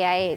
AI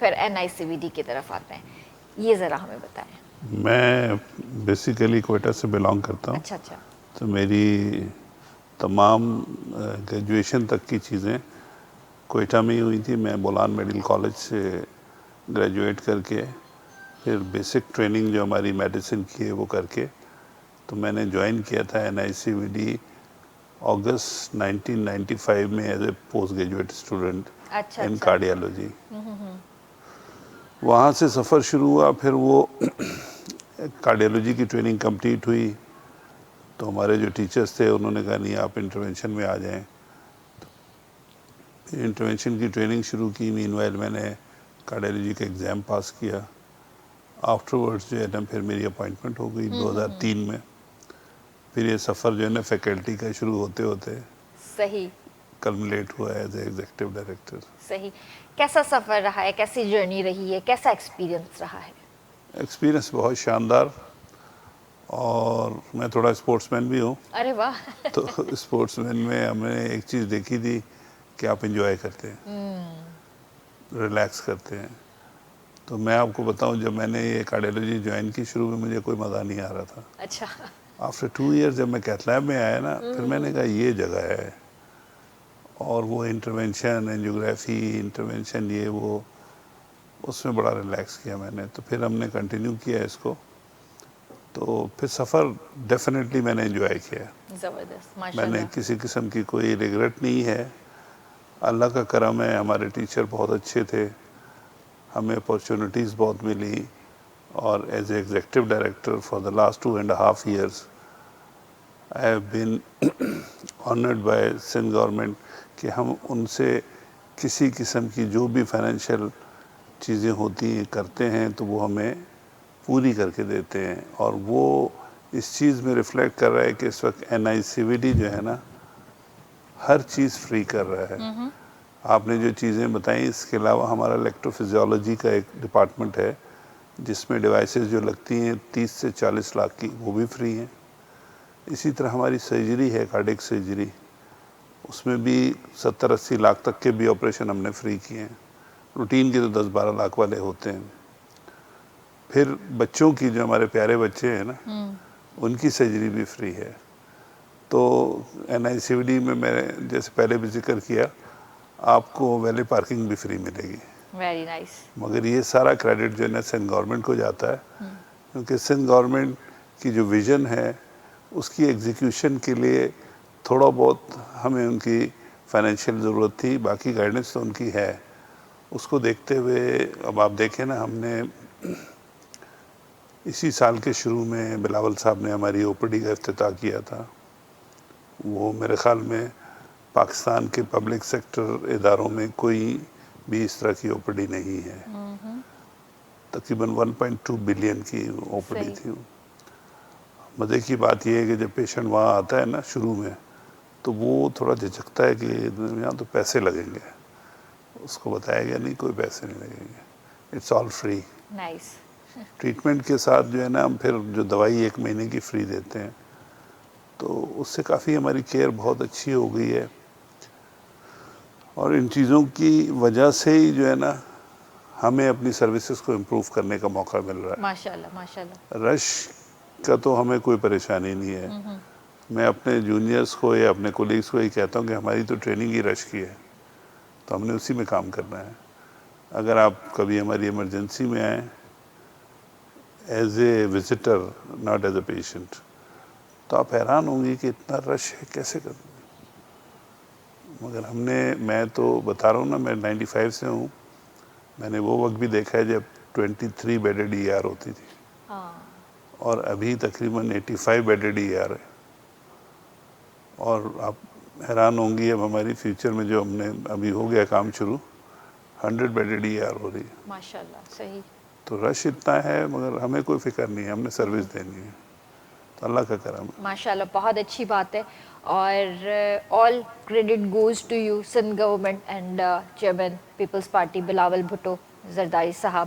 پھر NICVD کی طرف آتے ہیں. یہ ذرا ہمیں بتائیں. میں بیسیکلی کوئٹہ سے بلانگ کرتا ہوں. اچھا. تو میری تمام گریجویشن تک کی چیزیں کوئٹہ میں ہی ہوئی تھی. میں بولان میڈیکل کالج سے گریجویٹ کر کے پھر بیسک ٹریننگ جو ہماری میڈیسن کی ہے وہ کر کے تو میں نے جوائن کیا تھا NICVD اگست 1995 میں as a post graduate student in cardiology. وہاں سے سفر شروع ہوا. پھر وہ کارڈیالوجی کی ٹریننگ کمپلیٹ ہوئی تو ہمارے جو ٹیچرز تھے انہوں نے کہا نہیں آپ انٹرونشن میں آ جائیں. پھر انٹرونشن کی ٹریننگ شروع کی. مین وائل میں نے کارڈیالوجی کا ایگزام پاس کیا. آفٹر ورڈس جو ہے نا پھر میری اپوائنٹمنٹ ہو گئی 2003 میں. پھر یہ سفر جو ہے نا فیکلٹی کا شروع ہوتے ہوتے صحیح کلملیٹ ہوا ایز اے ایگزیکٹو ڈائریکٹر. صحیح. کیسا سفر رہا ہے, کیسی جرنی رہی ہے, کیسا ایکسپیرینس رہا ہے؟ ایکسپیرینس بہت شاندار. اور میں تھوڑا اسپورٹس مین بھی ہوں. ارے واہ. تو اسپورٹس مین میں ہم نے ایک چیز دیکھی تھی کہ آپ انجوائے کرتے ہیں, ریلیکس کرتے ہیں. تو میں آپ کو بتاؤں جب میں نے یہ کارڈیالوجی جوائن کی شروع میں مجھے کوئی مزہ نہیں آ رہا تھا. اچھا. آفٹر 2 ایئرز جب میں کیتھ لیب میں آیا نا پھر میں نے کہا یہ جگہ ہے. اور وہ انٹرونشن اینجیوگرافی انٹرونشن یہ وہ اس میں بڑا ریلیکس کیا میں نے. تو پھر ہم نے کنٹینیو کیا اس کو. تو پھر سفر ڈیفینیٹلی میں نے انجوائے کیا. زبردست. میں ماشاء نے اللہ. کسی قسم کی کوئی ریگریٹ نہیں ہے. اللہ کا کرم ہے, ہمارے ٹیچر بہت اچھے تھے, ہمیں اپارچونیٹیز بہت ملی. اور as a executive director for the last 2.5 years I have been honored by Sindh government کہ ہم ان سے کسی قسم کی جو بھی فائنینشیل چیزیں ہوتی ہیں کرتے ہیں تو وہ ہمیں پوری کر کے دیتے ہیں. اور وہ اس چیز میں ریفلیکٹ کر رہا ہے کہ اس وقت NICVD جو ہے نا ہر چیز فری کر رہا ہے. آپ نے جو چیزیں بتائیں اس کے علاوہ ہمارا الیکٹرو فزیولوجی کا ایک ڈپارٹمنٹ ہے جس میں ڈیوائسز جو لگتی ہیں 30 سے 40 لاکھ کی وہ بھی فری ہیں. اسی طرح ہماری سرجری ہے کارڈک سرجری, اس میں بھی 70-80 لاکھ تک کے بھی آپریشن ہم نے فری کیے ہیں. روٹین کے تو 10-12 لاکھ والے ہوتے ہیں. پھر بچوں کی جو ہمارے پیارے بچے ہیں نا ان کی سرجری بھی فری ہے. تو NICVD میں میں نے جیسے پہلے بھی ذکر کیا آپ کو ویلے پارکنگ بھی فری ملے گی. Very nice. مگر یہ سارا کریڈٹ جو ہے نا سندھ گورنمنٹ کو جاتا ہے کیونکہ سندھ گورنمنٹ کی جو ویژن ہے اس کی ایگزیکیوشن کے لیے تھوڑا بہت ہمیں ان کی فائنینشیل ضرورت تھی, باقی گائیڈنس تو ان کی ہے. اس کو دیکھتے ہوئے اب آپ دیکھیں نا ہم نے اسی سال کے شروع میں بلاول صاحب نے ہماری OPD کا افتتاح کیا تھا. وہ میرے خیال میں پاکستان کے پبلک سیکٹر اداروں میں کوئی بھی اس طرح کی OPD نہیں ہے. تقریباً 1.2 بلین کی OPD تھی. مزے کی بات یہ ہے کہ جب پیشنٹ وہاں آتا ہے نا شروع میں تو وہ تھوڑا جھجکتا ہے کہ یہاں تو پیسے لگیں گے. اس کو بتایا گیا نہیں کوئی پیسے نہیں لگیں گے, it's all free. Nice. Treatment کے ساتھ جو ہے نا ہم پھر جو دوائی 1 مہینے کی فری دیتے ہیں. تو اس سے کافی ہماری کیئر بہت اچھی ہو گئی ہے. اور ان چیزوں کی وجہ سے ہی جو ہے نا ہمیں اپنی سروسز کو امپروو کرنے کا موقع مل رہا ہے. ماشاء اللہ ماشاء اللہ. رش کا تو ہمیں کوئی پریشانی نہیں ہے. میں اپنے جونیئرز کو یا اپنے کولیگز کو یہ کہتا ہوں کہ ہماری تو ٹریننگ ہی رش کی ہے تو ہم نے اسی میں کام کرنا ہے. اگر آپ کبھی ہماری ایمرجنسی میں آئیں as a visitor not as a patient تو آپ حیران ہوں گی کہ اتنا رش ہے کیسے کروں. مگر میں تو بتا رہا ہوں نا میں 95 سے ہوں. میں نے وہ وقت بھی دیکھا ہے جب 23 بیڈڈ ER ہوتی تھی اور ابھی تقریباً 85 بیڈڈ ER ہے. اور آپ حیران ہوں گی اب ہماری فیوچر میں جو ہم نے ابھی ہو گیا کام شروع 100 بیڈڈ ER ہو رہی ہے. ماشاء اللہ. صحیح. تو رش اتنا ہے مگر ہمیں کوئی فکر نہیں ہے, ہم نے سروس دینی ہے. تو اللہ کا کرم ہے. ماشاء اللہ بہت اچھی بات ہے. اور all credit goes to you Sindh government and chairman Peoples Party Bilawal Bhutto Zardari صاحب.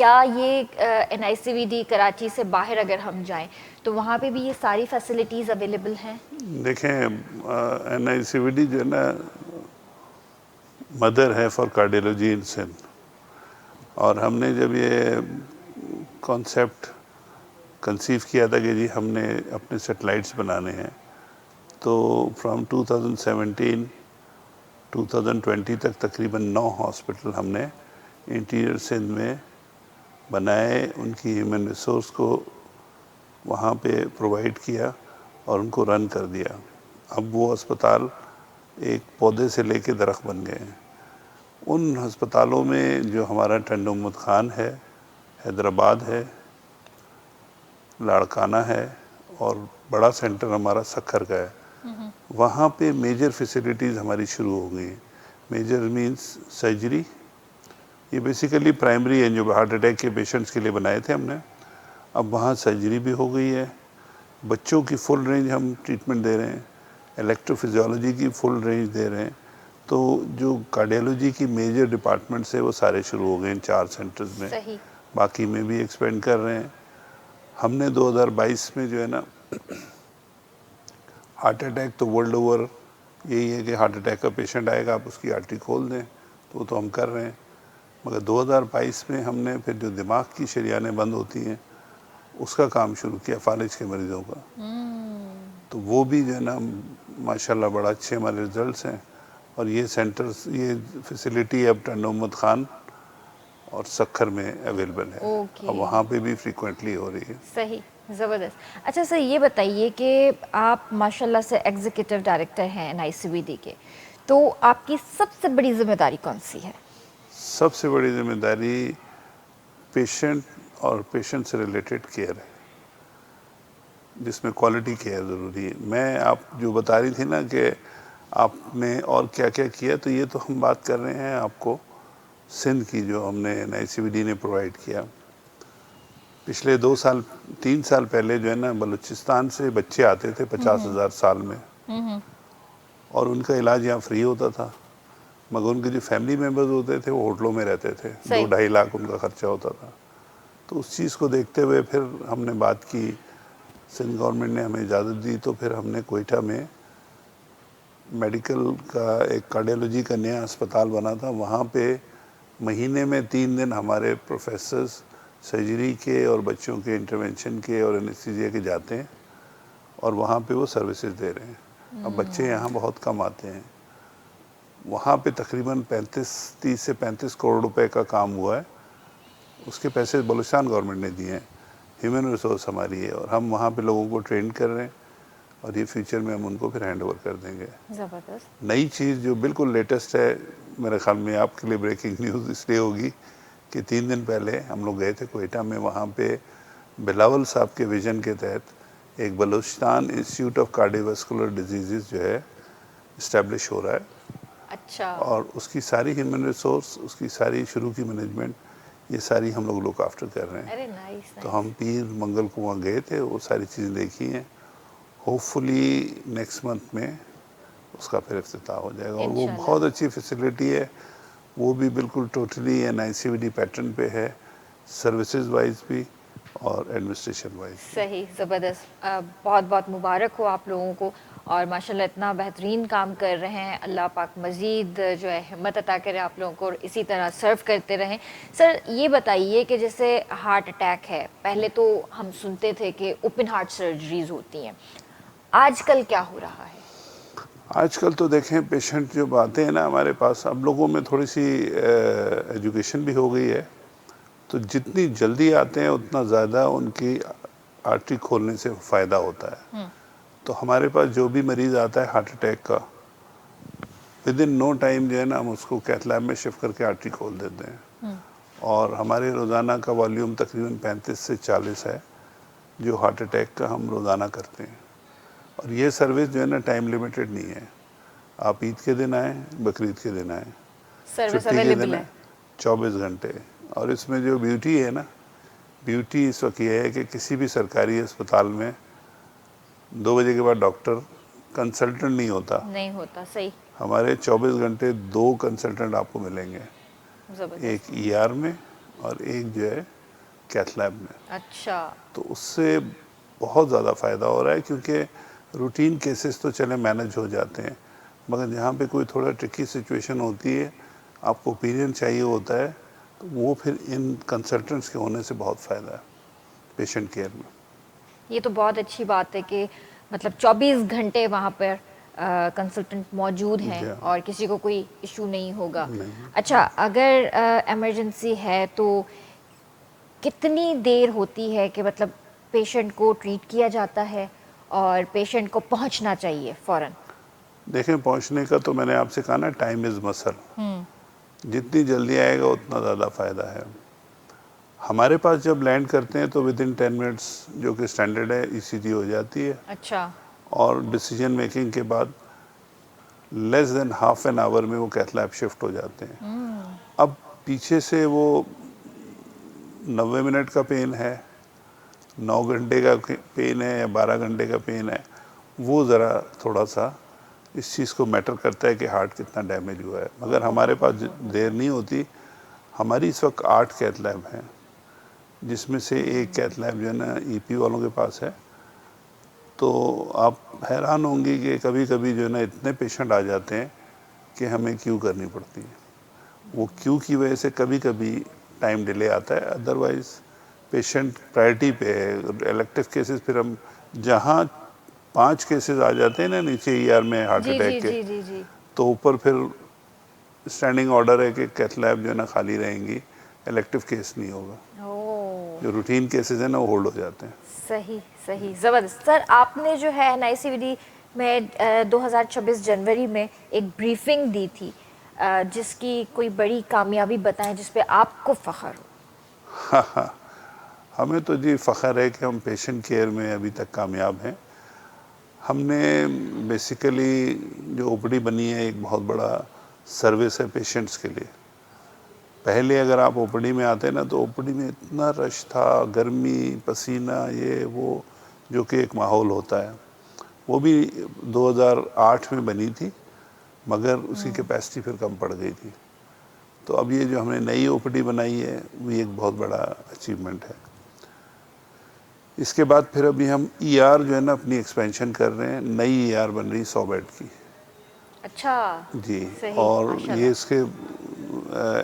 کیا یہ NICVD کراچی سے باہر اگر ہم جائیں تو وہاں پہ بھی یہ ساری فیسلٹیز اویلیبل ہیں؟ دیکھیں NICVD جو ہے نا مدر ہے فار کارڈیولوجی ان سندھ، اور ہم نے جب یہ کانسیپٹ کنسیو کیا تھا کہ جی ہم نے اپنے سیٹلائٹس بنانے ہیں، تو فرام 2017 2020 تک تقریباً 9 ہاسپٹل ہم نے انٹیریئر سندھ میں بنائے، ان کی ہیومن ریسورس کو وہاں پہ پرووائڈ کیا اور ان کو رن کر دیا۔ اب وہ اسپتال ایک پودے سے لے کے درخت بن گئے ہیں۔ ان ہسپتالوں میں جو ہمارا ٹنڈو محمد خان ہے، حیدرآباد ہے، لاڑکانہ ہے، اور بڑا سینٹر ہمارا سکھر کا ہے، وہاں پہ میجر فیسلٹیز ہماری شروع ہو گئی ہیں۔ میجر مینس سرجری، یہ بیسیکلی پرائمری اینجیو ہارٹ اٹیک کے پیشنٹس کے لیے بنائے تھے ہم نے، اب وہاں سرجری بھی ہو گئی ہے، بچوں کی فل رینج ہم ٹریٹمنٹ دے رہے ہیں، الیکٹرو فزیولوجی کی فل رینج دے رہے ہیں، تو جو کارڈیولوجی کی میجر ڈپارٹمنٹس ہیں وہ سارے شروع ہو گئے ہیں 4 سینٹرز میں، صحیح، باقی میں بھی ایکسپینڈ کر رہے ہیں۔ ہم نے 2022 میں جو ہے نا ہارٹ اٹیک تو ورلڈ اوور یہی ہے کہ ہارٹ اٹیک کا پیشنٹ آئے گا آپ اس کی آرٹری کھول دیں، تو وہ تو ہم کر رہے ہیں، مگر 2022 میں ہم نے پھر جو دماغ کی شریانیں بند ہوتی ہیں اس کا کام شروع کیا، فالج کے مریضوں کا، تو وہ بھی جو ہے نا ماشاءاللہ بڑا اچھے ہمارے ریزلٹس ہیں، اور یہ سینٹرز، یہ فیسلٹی اب ٹنڈو محمد خان اور سکھر میں اویلیبل ہے، اوکے، اب وہاں پہ بھی فریکوینٹلی ہو رہی ہے۔ صحیح، زبردست۔ اچھا سر، یہ بتائیے کہ آپ ماشاءاللہ سے ایگزیکٹو ڈائریکٹر ہیں NICVD کے، تو آپ کی سب سے بڑی ذمہ داری کون سی ہے؟ سب سے بڑی ذمہ داری پیشنٹ اور پیشنٹ سے ریلیٹڈ کیئر ہے، جس میں کوالٹی کیئر ضروری ہے۔ میں آپ جو بتا رہی تھی نا کہ آپ نے اور کیا کیا کیا، تو یہ تو ہم بات کر رہے ہیں آپ کو سندھ کی جو ہم نے NICVD نے پرووائڈ کیا۔ پچھلے 3 سال پہلے جو ہے نا بلوچستان سے بچے آتے تھے 50,000 سال میں، اور ان کا علاج یہاں فری ہوتا تھا، مگر ان کے جو فیملی ممبرز ہوتے تھے وہ ہوٹلوں میں رہتے تھے، 2-2.5 لاکھ ان کا خرچہ ہوتا تھا۔ تو اس چیز کو دیکھتے ہوئے پھر ہم نے بات کی، سندھ گورنمنٹ نے ہمیں اجازت دی، تو پھر ہم نے کوئٹہ میں میڈیکل کا ایک کارڈیولوجی کا نیا اسپتال بنا تھا، وہاں پہ مہینے میں 3 دن ہمارے پروفیسرز سرجری کے اور بچوں کے انٹرونشن کے اور انیستھیزیا کے جاتے ہیں، اور وہاں پہ وہ سروسز دے رہے ہیں۔ اب بچے یہاں بہت کم آتے ہیں، وہاں پہ تقریباً 30 سے 35 کروڑ روپے کا کام ہوا ہے، اس کے پیسے بلوچستان گورنمنٹ نے دیے ہیں، ہیومن ریسورس ہماری ہے، اور ہم وہاں پہ لوگوں کو ٹرین کر رہے ہیں، اور یہ فیوچر میں ہم ان کو پھر ہینڈ اوور کر دیں گے۔ زبردست، نئی چیز جو بالکل لیٹسٹ ہے، میرے خیال میں آپ کے لیے بریکنگ نیوز اس لیے ہوگی کہ 3 دن پہلے ہم لوگ گئے تھے کوئٹہ میں، وہاں پہ بلاول صاحب کے ویژن کے تحت ایک Balochistan institute of cardio vascular diseases جو ہے اسٹیبلش ہو رہا ہے، اچھا، اور اس کی ساری ہیومن ریسورس، اس کی ساری شروع کی مینجمنٹ، یہ ساری ہم لوگ لک آفٹر کر رہے ہیں۔ ارے نائس، تو ہم پیر منگل کو وہاں گئے تھے، وہ ساری چیزیں دیکھی ہیں، ہوپ فلی نیکسٹ منتھ میں اس کا پھر افتتاح ہو جائے گا، اور وہ انشاءاللہ، بہت اچھی فیسلٹی ہے، وہ بھی بالکل ٹوٹلی NICVD پیٹرن پہ ہے، سروسز وائز بھی اور ایڈمنسٹریشن وائز بھی۔ صحیح، زبردست، بہت بہت مبارک ہو آپ لوگوں کو، اور ماشاءاللہ اتنا بہترین کام کر رہے ہیں، اللہ پاک مزید جو ہے ہمت عطا کرے آپ لوگوں کو، اور اسی طرح سرو کرتے رہیں۔ سر یہ بتائیے کہ جیسے ہارٹ اٹیک ہے، پہلے تو ہم سنتے تھے کہ اوپن ہارٹ سرجریز ہوتی ہیں، آج کل کیا ہو رہا ہے؟ آج کل تو دیکھیں پیشنٹ جب آتے ہیں نا ہمارے پاس، اب لوگوں میں تھوڑی سی ایجوکیشن بھی ہو گئی ہے، تو جتنی جلدی آتے ہیں اتنا زیادہ ان کی آرٹری کھولنے سے فائدہ ہوتا ہے۔ تو ہمارے پاس جو بھی مریض آتا ہے ہارٹ اٹیک کا، ود ان نو ٹائم جو ہے نا ہم اس کو کیتھ لیب میں شفٹ کر کے آرٹری کھول دیتے ہیں، اور ہمارے روزانہ کا والیوم تقریباً 35 سے 40 ہے جو ہارٹ اٹیک کا ہم روزانہ کرتے ہیں، اور یہ سروس جو ہے نا ٹائم لیمیٹڈ نہیں ہے، آپ عید کے دن آئیں، بقرعید کے دن آئیں، سروس چھٹی کے اویلیبل دن ہے؟ آئیں، 24 گھنٹے۔ اور اس میں جو بیوٹی ہے نا، بیوٹی اس وقت یہ ہے کہ کسی بھی سرکاری اسپتال میں 2 بجے کے بعد ڈاکٹر کنسلٹنٹ نہیں ہوتا، نہیں ہوتا، صحیح، ہمارے 24 گھنٹے 2 کنسلٹنٹ آپ کو ملیں گے، ایک زبردست، ER میں اور ایک جو ہے کیتھ لیب میں. اچھا. تو اس سے بہت زیادہ فائدہ ہو رہا ہے کیونکہ روٹین کیسز تو چلے مینج ہو جاتے ہیں، مگر جہاں پہ کوئی تھوڑا ٹرکی سچویشن ہوتی ہے، آپ کو اوپینین چاہیے ہوتا ہے، تو وہ پھر ان کنسلٹنٹس کے ہونے سے بہت فائدہ ہے پیشنٹ کیئر میں. یہ تو بہت اچھی بات ہے کہ مطلب 24 گھنٹے وہاں پر کنسلٹنٹ موجود ہیں جی اور کسی کو کوئی ایشو نہیں ہوگا. نہیں. اچھا، اگر ایمرجنسی ہے تو کتنی دیر ہوتی ہے کہ مطلب پیشنٹ کو ٹریٹ کیا جاتا ہے اور پیشنٹ کو پہنچنا چاہیے فوراً؟ دیکھیں، پہنچنے کا تو میں نے آپ سے کہا نا، ٹائم از مسل. جتنی جلدی آئے گا اتنا زیادہ فائدہ ہے. ہمارے پاس جب لینڈ کرتے ہیں تو ود ان 10 منٹس جو کہ اسٹینڈرڈ ہے ای سی جی ہو جاتی ہے. اچھا. اور ڈیسیجن میکنگ کے بعد لیس دین ہاف این آور میں وہ کیتھ لیب شفٹ ہو جاتے ہیں. اب پیچھے سے وہ 90 منٹ کا پین ہے، 9 گھنٹے کا پین ہے یا 12 گھنٹے کا پین ہے، وہ ذرا تھوڑا سا اس چیز کو میٹر کرتا ہے کہ ہارٹ کتنا ڈیمیج ہوا ہے. مگر ہمارے پاس دیر نہیں ہوتی. ہماری اس وقت 8 کیتھ لیب ہیں، جس میں سے ایک کیتھ لیب جو ہے نا ای پی والوں کے پاس ہے. تو آپ حیران ہوں گی کہ کبھی کبھی جو ہے نا اتنے پیشنٹ آ جاتے ہیں کہ ہمیں کیو کرنی پڑتی ہے. وہ کیو کی وجہ سے کبھی کبھی ٹائم ڈیلے آتا ہے، ادروائز پیشنٹ پرائرٹی پہ ہے. الیکٹیو کیسز پھر ہم جہاں 5 کیسز آ جاتے ہیں نا نیچے ای آر میں ہارٹ جی جی اٹیک کے، جی جی جی. تو اوپر پھر اسٹینڈنگ آرڈر ہے کہ کیتھ لیب جو ہے نا خالی رہیں گی، الیکٹیو کیس نہیں ہوگا. جو روٹین کیسز ہیں نا وہ ہولڈ ہو جاتے ہیں. صحیح صحیح، زبردست. سر، آپ نے جو ہے این آئی سی وی ڈی میں 2026 جنوری میں ایک بریفنگ دی تھی، جس کی کوئی بڑی کامیابی بتائیں جس پہ آپ کو فخر ہو. ہمیں تو جی فخر ہے کہ ہم پیشنٹ کیئر میں ابھی تک کامیاب ہیں. ہم نے بیسیکلی جو او پی ڈی بنی ہے ایک بہت بڑا سروس ہے پیشنٹس کے لیے. پہلے اگر آپ او پی ڈی میں آتے نا تو او پی ڈی میں اتنا رش تھا، گرمی، پسینہ، یہ وہ، جو کہ ایک ماحول ہوتا ہے. وہ بھی 2008 میں بنی تھی، مگر اس کی کیپیسٹی پھر کم پڑ گئی تھی. تو اب یہ جو ہم نے نئی او پی ڈی بنائی ہے وہ ایک بہت بڑا اچیومنٹ ہے. اس کے بعد پھر ابھی ہم ای آر جو ہے نا اپنی ایکسپینشن کر رہے ہیں. نئی ای آر بن رہی 100 بیڈ کی. اچھا. جی. صحیح، اور ماشاء یہ اللہ. اس کے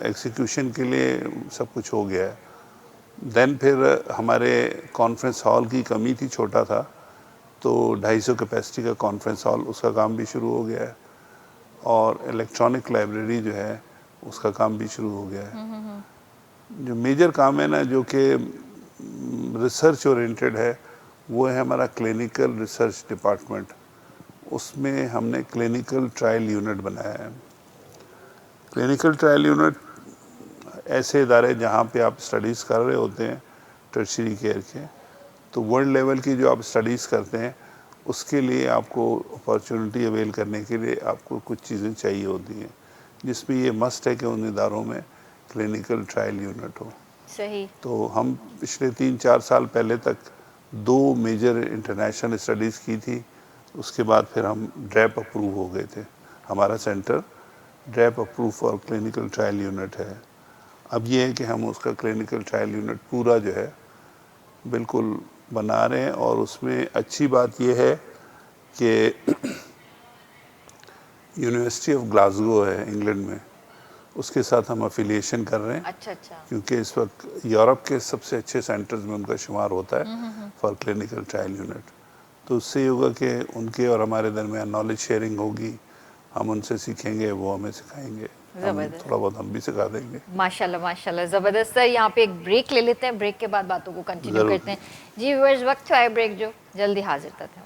ایکسیکیوشن کے لیے سب کچھ ہو گیا ہے. دین پھر ہمارے کانفرنس ہال کی کمی تھی، چھوٹا تھا، تو 250 کیپیسٹی کا کانفرنس ہال، اس کا کام بھی شروع ہو گیا ہے. اور الیکٹرانک لائبریری جو ہے اس کا کام بھی شروع ہو گیا ہے. جو میجر کام ہے نا جو کہ ریسرچ اورینٹڈ ہے، وہ ہے ہمارا کلینیکل ریسرچ ڈپارٹمنٹ. اس میں ہم نے کلینیکل ٹرائل یونٹ بنایا ہے. کلینیکل ٹرائل یونٹ ایسے ادارے جہاں پہ آپ اسٹڈیز کر رہے ہوتے ہیں ٹرشری کیئر کے، تو ورلڈ لیول کی جو آپ اسٹڈیز کرتے ہیں اس کے لیے آپ کو اپارچونٹی اویل کرنے کے لیے آپ کو کچھ چیزیں چاہیے ہوتی ہیں، جس میں یہ مسٹ ہے کہ ان اداروں میں کلینیکل ٹرائل یونٹ ہو. صحیح. تو ہم پچھلے 3-4 سال پہلے تک 2 میجر انٹرنیشنل اسٹڈیز کی تھی. اس کے بعد پھر ہم ڈریپ اپروو ہو گئے تھے. ہمارا centre DRAP approve for clinical trial unit ہے. اب یہ ہے کہ ہم اس کا کلینیکل ٹرائل یونٹ پورا جو ہے بالکل بنا رہے ہیں. اور اس میں اچھی بات یہ ہے کہ یونیورسٹی آف گلاسگو ہے انگلینڈ میں، اس کے ساتھ ہم افیلیشن کر رہے ہیں. اچھا اچھا. کیونکہ اس وقت یورپ کے سب سے اچھے سینٹرز میں ان کا شمار ہوتا ہے فار کلینیکل ٹرائل یونٹ. تو اس سے یہ ہوگا کہ ان کے اور ہمارے درمیان نالج شیئرنگ ہوگی. ہم ان سے سیکھیں گے، وہ ہمیں سکھائیں گے، ہم تھوڑا بہت ہم بھی سکھا دیں گے. ماشاءاللہ ماشاءاللہ، زبردست. سر، یہاں پہ ایک بریک لے لیتے ہیں، بریک کے بعد باتوں کو کنٹینیو ضرور. کرتے ہیں. جی ویورز، وقت ہے بریک جو جلدی حاضر تک ہے.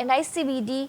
NICVD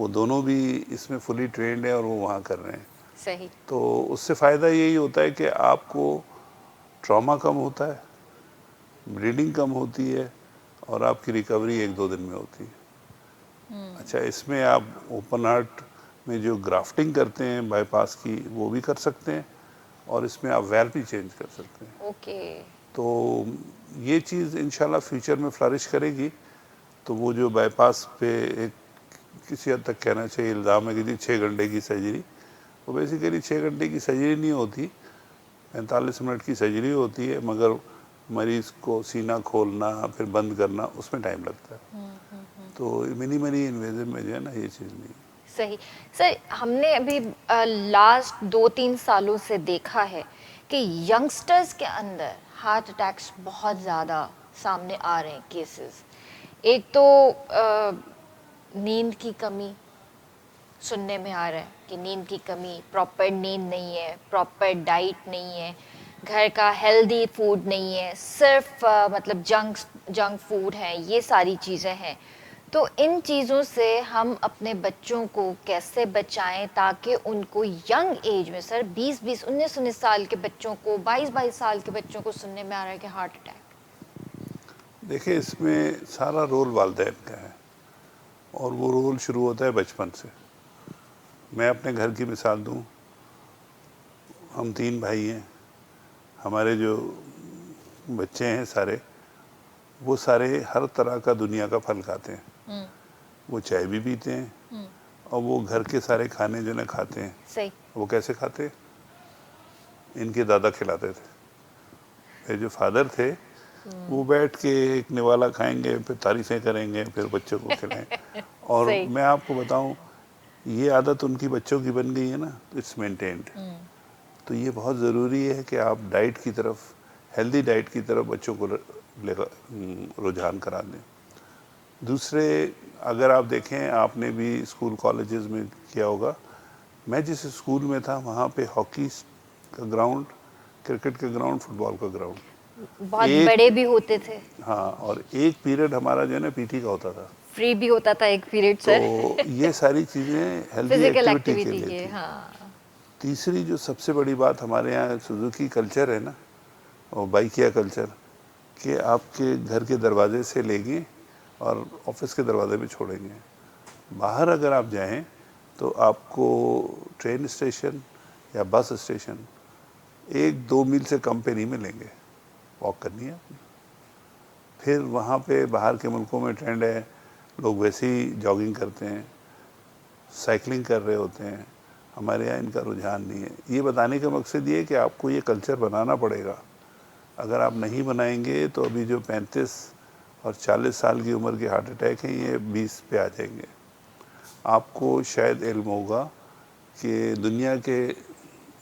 وہ دونوں بھی اس میں فلی ٹرینڈ ہیں اور وہ وہاں کر رہے ہیں. صحیح. تو اس سے فائدہ یہی ہوتا ہے کہ آپ کو ٹراما کم ہوتا ہے, بلیڈنگ کم ہوتی ہے, اور آپ کی ریکوری 1-2 دن میں ہوتی ہے. اچھا, اس میں آپ اوپن ہارٹ میں جو گرافٹنگ کرتے ہیں بائی پاس کی وہ بھی کر سکتے ہیں, اور اس میں آپ ویل بھی چینج کر سکتے ہیں. اوکے. تو یہ چیز انشاءاللہ فیوچر میں فلرش کرے گی. تو وہ جو بائی پاس پہ ایک کسی حد تک کہنا چاہیے الزام ہے کہ جی 6 گھنٹے کی سرجری, وہ بیسیکلی 6 گھنٹے کی سرجری نہیں ہوتی, 45 منٹ کی سرجری ہوتی ہے, مگر مریض کو سینہ کھولنا پھر بند کرنا اس میں ٹائم لگتا ہے. تو منیملی انویزو میں جو ہے نا یہ چیز نہیں ہے. صحیح. سر, ہم نے ابھی لاسٹ 2-3 سالوں سے دیکھا ہے کہ ینگسٹرز کے اندر ہارٹ اٹیکس بہت زیادہ سامنے آ رہے ہیں کیسز. ایک تو نیند کی کمی سننے میں آ رہا ہے کہ نیند کی کمی, پراپر نیند نہیں ہے, پراپر ڈائٹ نہیں ہے, گھر کا ہیلدی فوڈ نہیں ہے, صرف مطلب جنک فوڈ ہے, یہ ساری چیزیں ہیں. تو ان چیزوں سے ہم اپنے بچوں کو کیسے بچائیں تاکہ ان کو ینگ ایج میں, سر 20-19 سال کے بچوں کو, 22 سال کے بچوں کو سننے میں آ رہا ہے کہ ہارٹ اٹیک. دیکھیں اس میں سارا رول والدین کا ہے, اور وہ رول شروع ہوتا ہے بچپن سے. میں اپنے گھر کی مثال دوں, ہم 3 بھائی ہیں, ہمارے جو بچے ہیں سارے, وہ سارے ہر طرح کا دنیا کا پھل کھاتے ہیں. وہ چائے بھی پیتے ہیں, اور وہ گھر کے سارے کھانے جو نا کھاتے ہیں. صحیح. وہ کیسے کھاتے؟ ان کے دادا کھلاتے تھے. میرے جو فادر تھے وہ بیٹھ کے ایک نوالا کھائیں گے, پھر تعریفیں کریں گے, پھر بچوں کو کھلائیں. اور صحیح. میں آپ کو بتاؤں, یہ عادت ان کی بچوں کی بن گئی ہے نا, اٹس مینٹینڈ. تو یہ بہت ضروری ہے کہ آپ ڈائٹ کی طرف, ہیلدی ڈائٹ کی طرف بچوں کو رجحان کرا دیں. دوسرے, اگر آپ دیکھیں, آپ نے بھی اسکول کالجز میں کیا ہوگا, میں جس اسکول میں تھا وہاں پہ ہاکی کا گراؤنڈ, کرکٹ کا گراؤنڈ, فٹ بال کا گراؤنڈ, بہت ایک, بڑے بھی ہوتے تھے. ہاں, اور ایک پیریڈ ہمارا جو ہے نا پی ٹی کا ہوتا تھا. فری بھی ہوتا تھا ایک پیریڈ, تو سر. یہ ساری چیزیں ہیلدی فزیکل ایکٹیویٹی کے ایکٹیویٹی لیے کے, تھی. ہاں. تیسری جو سب سے بڑی بات ہمارے یہاں سوزوکی کلچر ہے نا, اور بائکیا کلچر, کہ آپ کے گھر کے دروازے سے لے گے اور آفس کے دروازے پہ چھوڑیں گے. باہر اگر آپ جائیں تو آپ کو ٹرین اسٹیشن یا بس اسٹیشن 1-2 میل سے کم پہ نہیں ملیں گے, واک کرنی ہے آپ نے. پھر وہاں پہ باہر کے ملکوں میں ٹرینڈ ہے, لوگ ویسے ہی جاگنگ کرتے ہیں, سائیکلنگ کر رہے ہوتے ہیں. ہمارے یہاں ان کا رجحان نہیں ہے. یہ بتانے کا مقصد یہ ہے کہ آپ کو یہ کلچر بنانا پڑے گا. اگر آپ نہیں بنائیں گے تو ابھی جو 35 اور 40 سال کی عمر کے ہارٹ اٹیک ہیں, یہ 20 پہ آ جائیں گے. آپ کو شاید علم ہوگا کہ دنیا کے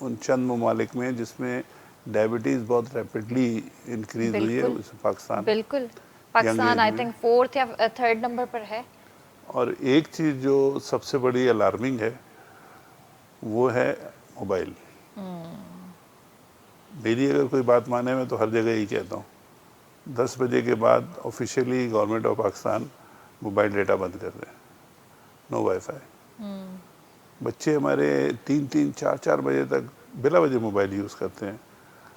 ان چند ممالک میں جس میں ڈائبٹیز بہت ریپڈلی انکریز ہوئی ہے, بالکل. اس میں پاکستان بالکل. ینگ پاکستان ایج آئی میں. تھنک 4 یا 3 نمبر پر ہے. اور ایک چیز جو سب سے بڑی الارمنگ ہے وہ ہے موبائل. میری اگر کوئی بات مانے, میں تو ہر جگہ ہی کہتا ہوں, 10 بجے کے بعد officially government of Pakistan mobile data بند کر دیں, نو وائی فائی. بچے ہمارے 3-3, 4-4 بجے تک بلا وجہ موبائل یوز کرتے ہیں,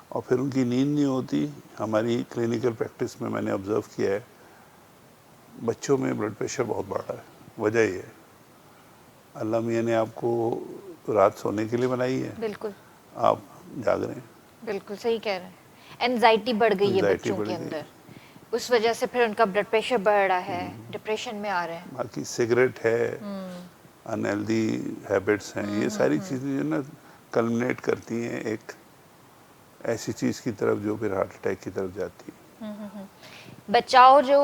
اور پھر ان کی نیند نہیں ہوتی. ہماری کلینکل پریکٹس میں میں نے آبزرو کیا ہے, بچوں میں بلڈ پریشر بہت بڑھ رہا ہے. وجہ یہ ہے, اللہ میاں نے آپ کو رات سونے کے لیے بنائی ہے, بالکل. آپ جاگ رہے ہیں. بالکل صحیح کہہ رہے ہیں. اینزائٹی بڑھ گئی ہے انزائٹی بچوں بڑھ کے گئی. اندر, اس وجہ سے پھر ان کا بلڈ پریشر بڑھ رہا ہے, ڈپریشن میں آ رہے ہیں. باقی سگریٹ ہے, ان ہیلدی ہیبٹس ہیں, یہ ساری چیزیں جو نا کلمنیٹ کرتی ہیں ایک ایسی چیز کی طرف جو پھر ہارٹ اٹیک کی طرف جاتی ہے. بچاؤ جو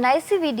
NICVD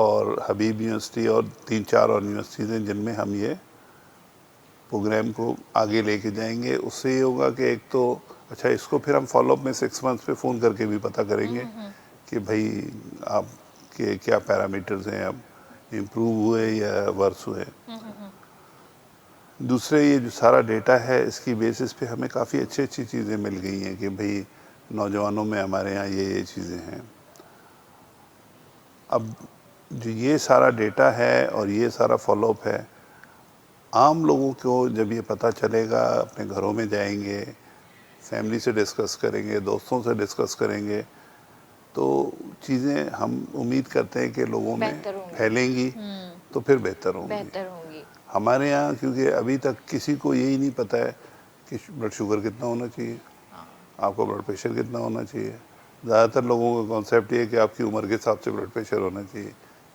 اور حبیب یونیورسٹی اور 3-4 اور یونیورسٹیز ہیں جن میں ہم یہ پروگرام کو آگے لے کے جائیں گے. اس سے یہ ہوگا کہ ایک تو اچھا اس کو پھر ہم فالو اپ میں 6 منتھس پہ فون کر کے بھی پتہ کریں گے کہ بھائی آپ کے کیا پیرامیٹرز ہیں, اب امپروو ہوئے یا ورس ہوئے. دوسرے یہ جو سارا ڈیٹا ہے اس کی بیسس پہ ہمیں کافی اچھی چیزیں مل گئی ہیں کہ بھئی نوجوانوں میں ہمارے ہاں یہ چیزیں ہیں. اب جو یہ سارا ڈیٹا ہے اور یہ سارا فالو اپ ہے, عام لوگوں کو جب یہ پتہ چلے گا اپنے گھروں میں جائیں گے, فیملی سے ڈسکس کریں گے, دوستوں سے ڈسکس کریں گے, تو چیزیں ہم امید کرتے ہیں کہ لوگوں میں بہتر ہوں گی. پھیلیں گی تو پھر بہتر ہوں گی. بہتر ہوں گی. ہمارے یہاں کیونکہ ابھی تک کسی کو یہی نہیں پتہ ہے کہ بلڈ شوگر کتنا ہونا چاہیے, آپ کو بلڈ پریشر کتنا ہونا چاہیے. زیادہ تر لوگوں کا کانسیپٹ یہ ہے کہ آپ کی عمر کے حساب سے بلڈ پریشر ہونا چاہیے.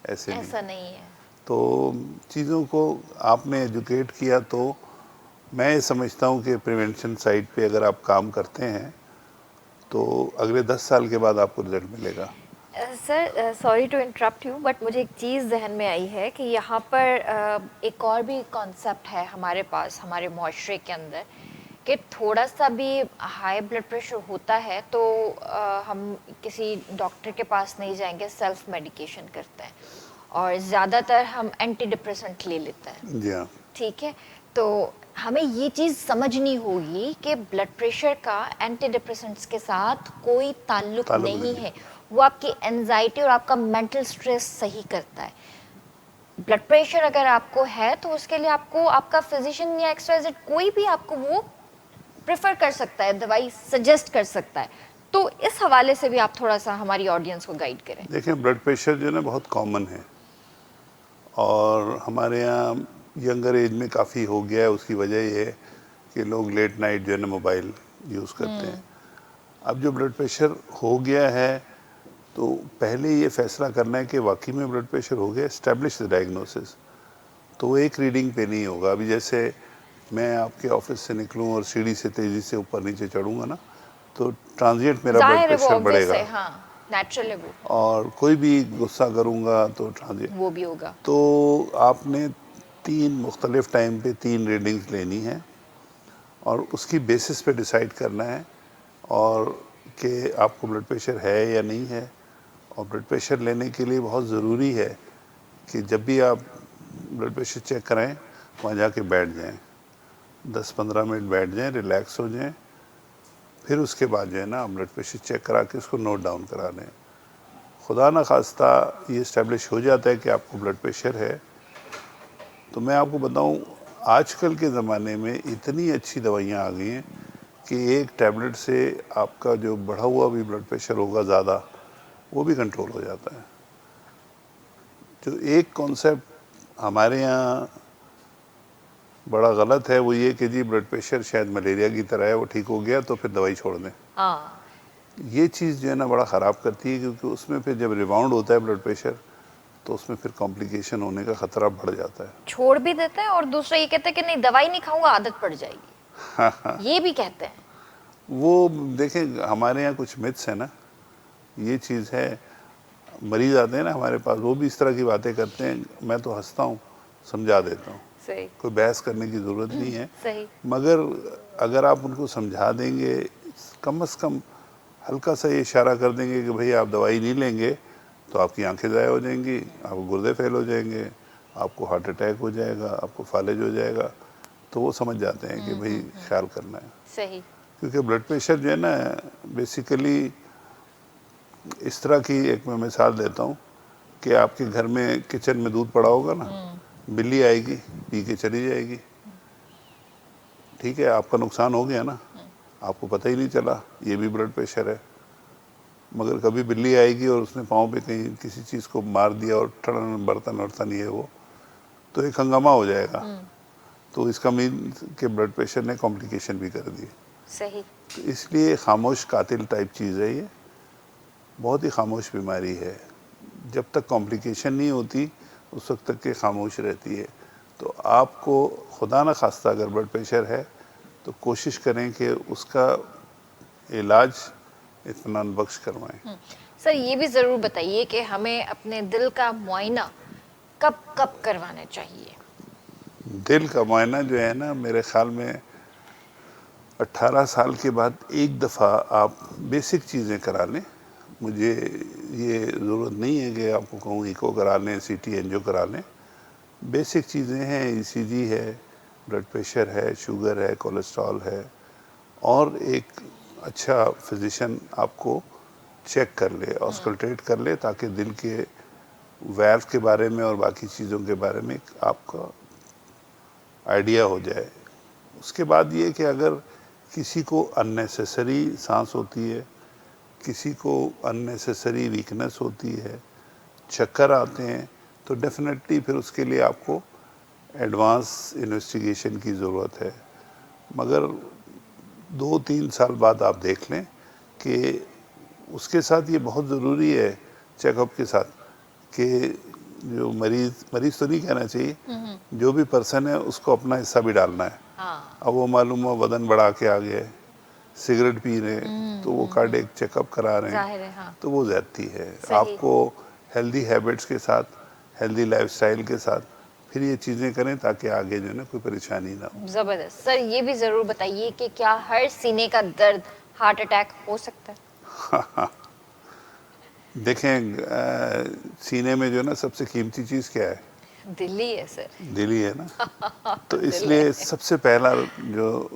ایسا نہیں ہے. تو چیزوں کو آپ نے ایجوکیٹ کیا تو میں یہ سمجھتا ہوں کہ پریونشن سائڈ پہ اگر آپ کام کرتے ہیں تو اگلے 10 سال کے بعد آپ کو رزلٹ ملے گا. Sir sorry to interrupt you, but مجھے ایک چیز ذہن میں آئی ہے کہ یہاں پر ایک اور بھی کانسیپٹ ہے ہمارے پاس, ہمارے معاشرے کے اندر, کہ تھوڑا سا بھی ہائی بلڈ پریشر ہوتا ہے تو ہم کسی ڈاکٹر کے پاس نہیں جائیں گے, سیلف میڈیکیشن کرتے ہیں اور زیادہ تر ہم اینٹی ڈپریسنٹ لے لیتے ہیں. جی ہاں, ٹھیک ہے, تو ہمیں یہ چیز سمجھنی ہوگی کہ بلڈ پریشر کا اینٹی ڈپریسنٹس کے ساتھ کوئی تعلق نہیں ہے. وہ آپ کی انزائٹی اور آپ کا مینٹل سٹریس صحیح کرتا ہے. بلڈ پریشر اگر آپ کو ہے تو اس کے لیے آپ کو آپ کا فزیشین یا ایکسرسائز کوئی بھی آپ کو وہ پریفر کر سکتا ہے, دوائی سجیسٹ کر سکتا ہے. تو اس حوالے سے بھی آپ تھوڑا سا ہماری آڈینس کو گائیڈ کریں. دیکھیں بلڈ پریشر جو ہے نا بہت کامن ہے اور ہمارے یہاں ینگر ایج میں کافی ہو گیا ہے. اس کی وجہ یہ ہے کہ لوگ لیٹ نائٹ جو ہے نا موبائل یوز کرتے ہیں. اب جو بلڈ پریشر ہو گیا ہے تو پہلے یہ فیصلہ کرنا ہے کہ واقعی میں بلڈ پریشر ہو گیا, اسٹیبلش ڈائگنوسس. تو وہ ایک ریڈنگ پہ نہیں ہوگا. ابھی جیسے میں آپ کے آفس سے نکلوں اور سیڑھی سے تیزی سے اوپر نیچے چڑھوں گا نا تو ٹرانزینٹ میرا بلڈ ظاہر ہے وہ پریشر بڑھے obvious گا, ہے, ہاں نیچرل ہے وہ, اور کوئی بھی غصہ کروں گا تو ٹرانزینٹ. وہ بھی ہوگا. تو آپ نے 3 مختلف ٹائم پہ 3 ریڈنگز لینی ہیں اور اس کی بیسس پہ ڈیسائیڈ کرنا ہے اور کہ آپ کو بلڈ پریشر ہے یا نہیں ہے. اور بلڈ پریشر لینے کے لیے بہت ضروری ہے کہ جب بھی آپ بلڈ پریشر چیک کرائیں وہاں جا کے بیٹھ جائیں, 10-15 منٹ بیٹھ جائیں, ریلیکس ہو جائیں, پھر اس کے بعد جو ہے نا آپ بلڈ پریشر چیک کرا کے اس کو نوٹ ڈاؤن کرا لیں. خدا نخواستہ یہ اسٹیبلش ہو جاتا ہے کہ آپ کو بلڈ پریشر ہے تو میں آپ کو بتاؤں آج کل کے زمانے میں اتنی اچھی دوائیاں آ گئی ہیں کہ ایک ٹیبلٹ سے آپ کا جو بڑھا ہوا بھی بلڈ پریشر ہوگا زیادہ وہ بھی کنٹرول ہو جاتا ہے. جو ایک کانسیپٹ ہمارے یہاں بڑا غلط ہے وہ یہ کہ جی بلڈ پریشر شاید ملیریا کی طرح ہے, وہ ٹھیک ہو گیا تو پھر دوائی چھوڑ دیں. یہ چیز جو ہے نا بڑا خراب کرتی ہے کیونکہ اس میں پھر جب ریباؤنڈ ہوتا ہے بلڈ پریشر تو اس میں پھر کمپلیکیشن ہونے کا خطرہ بڑھ جاتا ہے. چھوڑ بھی دیتے ہیں اور دوسرا یہ کہتے ہیں کہ نہیں دوائی نہیں کھاؤں گا عادت پڑ جائے گی, یہ بھی کہتے ہیں. وہ دیکھیں ہمارے یہاں کچھ متس ہیں نا, یہ چیز ہے. مریض آتے ہیں نا ہمارے پاس وہ بھی اس طرح کی باتیں کرتے ہیں, میں تو ہنستا ہوں, سمجھا دیتا ہوں. صحیح. کوئی بحث کرنے کی ضرورت نہیں ہے. صحیح. مگر اگر آپ ان کو سمجھا دیں گے, کم از کم ہلکا سا یہ اشارہ کر دیں گے کہ بھئی آپ دوائی نہیں لیں گے تو آپ کی آنکھیں ضائع ہو جائیں گی, آپ کو گردے فیل ہو جائیں گے, آپ کو ہارٹ اٹیک ہو جائے گا, آپ کو فالج ہو جائے گا, تو وہ سمجھ جاتے ہیں کہ بھئی خیال کرنا ہے. صحیح. کیونکہ بلڈ پریشر جو ہے نا بیسیکلی اس طرح کی ایک میں مثال دیتا ہوں کہ آپ کے گھر میں کچن میں دودھ پڑا ہوگا نا, بلی آئے گی پی کے چلی جائے گی, ٹھیک ہے, آپ کا نقصان ہو گیا نا, آپ کو پتہ ہی نہیں چلا, یہ بھی بلڈ پریشر ہے. مگر کبھی بلی آئے گی اور اس نے پاؤں پہ کہیں کسی چیز کو مار دیا اور ٹھڑن برتن ورتن یہ وہ, تو ایک ہنگامہ ہو جائے گا. تو اس کا مین کہ بلڈ پریشر نے کمپلیکیشن بھی کر دی. صحیح. تو اس لیے خاموش قاتل ٹائپ چیز ہے, یہ بہت ہی خاموش بیماری ہے. جب تک کمپلیکیشن نہیں ہوتی اس وقت تک کہ خاموش رہتی ہے. تو آپ کو خدا نہ خواستہ اگر بلڈ پریشر ہے تو کوشش کریں کہ اس کا علاج اطمینان بخش کروائیں. سر یہ بھی ضرور بتائیے کہ ہمیں اپنے دل کا معائنہ کب کب کروانا چاہیے؟ دل کا معائنہ جو ہے نا، میرے خیال میں 18 سال کے بعد ایک دفعہ آپ بیسک چیزیں کرا لیں. مجھے یہ ضرورت نہیں ہے کہ آپ کو کہوں ایکو کرا لیں، سی ٹی اینجیو کرا لیں. بیسک چیزیں ہیں، ای سی جی ہے، بلڈ پریشر ہے، شوگر ہے، کولیسٹرول ہے، اور ایک اچھا فزیشین آپ کو چیک کر لے، آسکلٹیٹ کر لے، تاکہ دل کے ویلو کے بارے میں اور باقی چیزوں کے بارے میں آپ کا آئیڈیا ہو جائے. اس کے بعد یہ کہ اگر کسی کو اننیسیسری سانس ہوتی ہے، کسی کو اننیسیسری ویکنس ہوتی ہے، چکر آتے ہیں، تو ڈیفینیٹلی پھر اس کے لیے آپ کو ایڈوانس انویسٹیگیشن کی ضرورت ہے. مگر 2-3 سال بعد آپ دیکھ لیں کہ اس کے ساتھ یہ بہت ضروری ہے چیک اپ کے ساتھ کہ جو مریض تو نہیں کہنا چاہیے، جو بھی پرسن ہے اس کو اپنا حصہ بھی ڈالنا ہے. اب وہ معلوم ہو بدن بڑھا کے آ گئے، سگریٹ پی رہے ہیں تو وہ کارڈیک چیک اپ کرا رہے ظاہر ہے، ہیں، ہاں. تو وہ زیادتی ہے. آپ صحیح. کو ہیلدی ہیبٹس کے ساتھ، ہیلدی لائف سٹائل کے ساتھ پھر یہ چیزیں کریں تاکہ آگے جو ہے نا کوئی پریشانی نہ ہو. زبردست. سر یہ بھی ضرور بتائیے کہ کیا ہر سینے کا درد ہارٹ اٹیک ہو سکتا ہے؟ دیکھیں، سینے میں جو ہے نا سب سے قیمتی چیز کیا ہے؟ دل ہی ہے سر. دل ہی ہے نا. تو اس دل لیے ہے. سب سے پہلا جو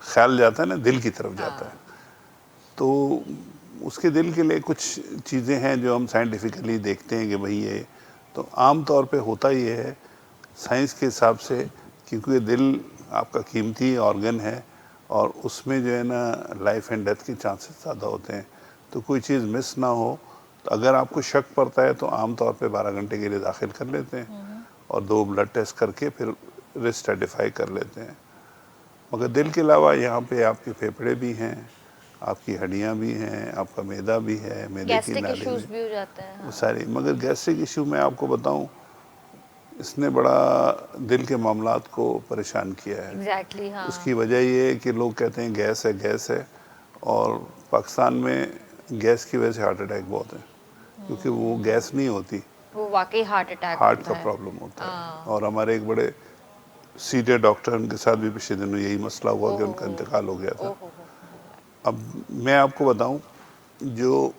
خیال جاتا ہے نا، دل کی طرف جاتا ہے. تو اس کے دل کے لیے کچھ چیزیں ہیں جو ہم سائنٹیفکلی دیکھتے ہیں کہ بھئی یہ تو عام طور پہ ہوتا یہ ہے سائنس کے حساب سے، کیونکہ دل آپ کا قیمتی آرگن ہے اور اس میں جو ہے نا لائف اینڈ ڈیتھ کے چانسز زیادہ ہوتے ہیں. تو کوئی چیز مس نہ ہو، تو اگر آپ کو شک پڑتا ہے تو عام طور پہ 12 گھنٹے کے لیے داخل کر لیتے ہیں اور 2 بلڈ ٹیسٹ کر کے پھر رسک اسٹریٹیفائی کر لیتے ہیں. مگر دل کے علاوہ یہاں پہ آپ کے پھیپھڑے بھی ہیں، آپ کی ہڈیاں بھی ہیں، آپ کا معدہ بھی ہے، معدے کی گیسٹرک نالی ایشوز بھی، بھی ہو جاتے ہیں. وہ ساری. مگر گیسٹرک ایشو میں آپ کو بتاؤں، اس نے بڑا دل کے معاملات کو پریشان کیا ہے. ایگزیکٹلی، ہاں. اس کی وجہ یہ ہے کہ لوگ کہتے ہیں گیس ہے، اور پاکستان میں گیس کی وجہ سے ہارٹ اٹیک بہت ہیں، کیونکہ وہ گیس نہیں ہوتی، وہ واقعی ہارٹ اٹیک ہارٹ کا ہوتا ہے. پرابلم ہوتا ہے. اور ہمارے ایک بڑے سینئر ڈاکٹر، ان کے ساتھ بھی پچھلے دنوں یہی مسئلہ ہوا کہ ان کا انتقال ہو گیا تھا. اب میں آپ کو بتاؤں، جو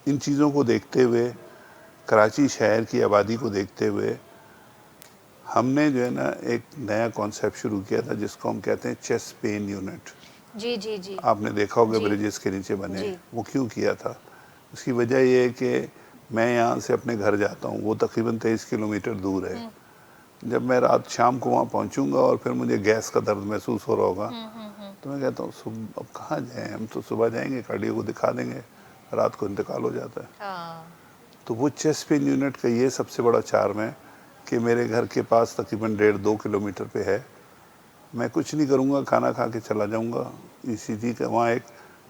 ان چیزوں کو دیکھتے ہوئے، کراچی شہر کی آبادی کو دیکھتے ہوئے، ہم نے جو ہے نا ایک نیا کانسیپٹ شروع کیا تھا جس کو ہم کہتے ہیں چیسٹ پین یونٹ. جی جی جی. آپ نے دیکھا ہوگا جی بریجز کے نیچے بنے. جی. وہ کیوں کیا تھا؟ اس کی وجہ یہ ہے کہ میں یہاں سے اپنے گھر جاتا ہوں، وہ تقریباً 23 کلومیٹر دور ہے. جب میں رات شام کو وہاں پہنچوں گا اور پھر مجھے گیس کا درد محسوس ہو رہا ہوگا، تو میں کہتا ہوں اب کہاں جائیں، ہم تو صبح جائیں گے، کارڈیو کو دکھا دیں گے، رات کو انتقال ہو جاتا ہے. تو وہ چیسٹ پین یونٹ کا یہ سب سے بڑا چارم ہے کہ میرے گھر کے پاس تقریباً 1.5-2 کلومیٹر پہ ہے. میں کچھ نہیں کروں گا، کھانا کھا کے چلا جاؤں گا. ای سی جی کا وہاں ایک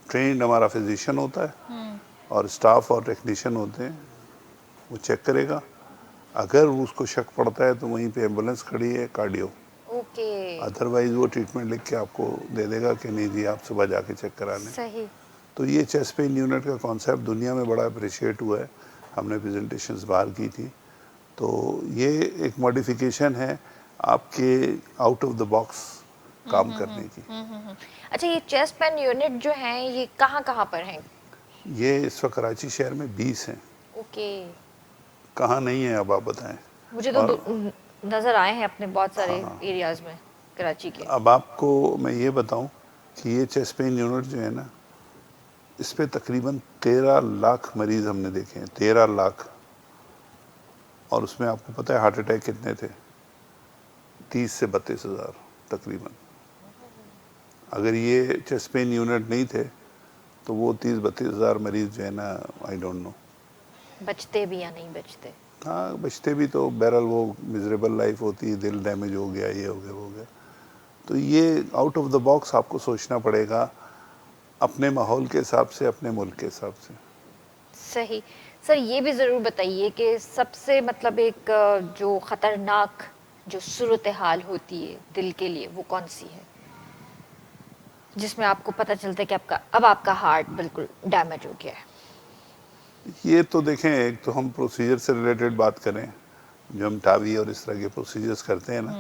ٹرینڈ ہمارا فزیشین ہوتا ہے اور اسٹاف اور ٹیکنیشین ہوتے ہیں، وہ چیک کرے گا. اگر اس کو شک پڑتا ہے تو وہیں پہ ایمبولینس کھڑی ہے، کارڈیو. اوکے. ادروائز وہ ٹریٹمنٹ لکھ کے آپ کو دے دے گا کہ نہیں جی آپ صبح جا کے چیک کرا لیں. صحیح. تو یہ چیسٹ پین یونٹ کا کانسیپٹ دنیا میں بڑا اپریشیٹ ہوا ہے. ہم نے پریزنٹیشنز باہر کی تھی. تو یہ ایک ماڈیفیکیشن ہے آپ کے آؤٹ آف دا باکس کام کرنے کی. اچھا، یہ چیسٹ پین یونٹ جو ہیں یہ کہاں کہاں پر ہیں؟ یہ اس وقت کراچی شہر میں 20 ہیں. اوکے. کہاں نہیں ہیں اب آپ بتائیں؟ مجھے تو اور نظر آئے ہیں اپنے بہت سارے ایریاز میں کراچی کے. اب آپ کو میں یہ بتاؤں کہ یہ چیسٹ پین یونٹ جو ہے نا، اس پہ تقریباً 13 لاکھ مریض ہم نے دیکھے ہیں. 13 لاکھ. اور اس میں آپ کو پتہ ہے ہارٹ اٹیک کتنے تھے؟ 30 سے 32 ہزار تقریباً. اگر یہ چیسٹ پین یونٹ نہیں تھے تو وہ 30-32 ہزار مریض جو ہے نا، آئی ڈونٹ نو بچتے بھی یا نہیں بچتے. ہاں بچتے بھی تو بہرحال وہ میزریبل لائف ہوتی ہے، دل ڈیمیج ہو گیا، یہ ہو گیا، وہ ہو گیا. تو یہ آؤٹ آف دا باکس آپ کو سوچنا پڑے گا، اپنے ماحول کے حساب سے، اپنے ملک کے حساب سے. صحیح. سر یہ بھی ضرور بتائیے کہ سب سے مطلب ایک جو خطرناک جو صورتحال ہوتی ہے دل کے لیے وہ کون سی ہے؟ جس میں آپ کو پتہ چلتا ہے کہ اب آپ کا ہارٹ بالکل ڈیمیج ہو گیا ہے؟ یہ تو دیکھیں، ایک تو ہم پروسیجر سے ریلیٹڈ بات کریں، جو ہم ٹاوی اور اس طرح کے پروسیجرز کرتے ہیں نا،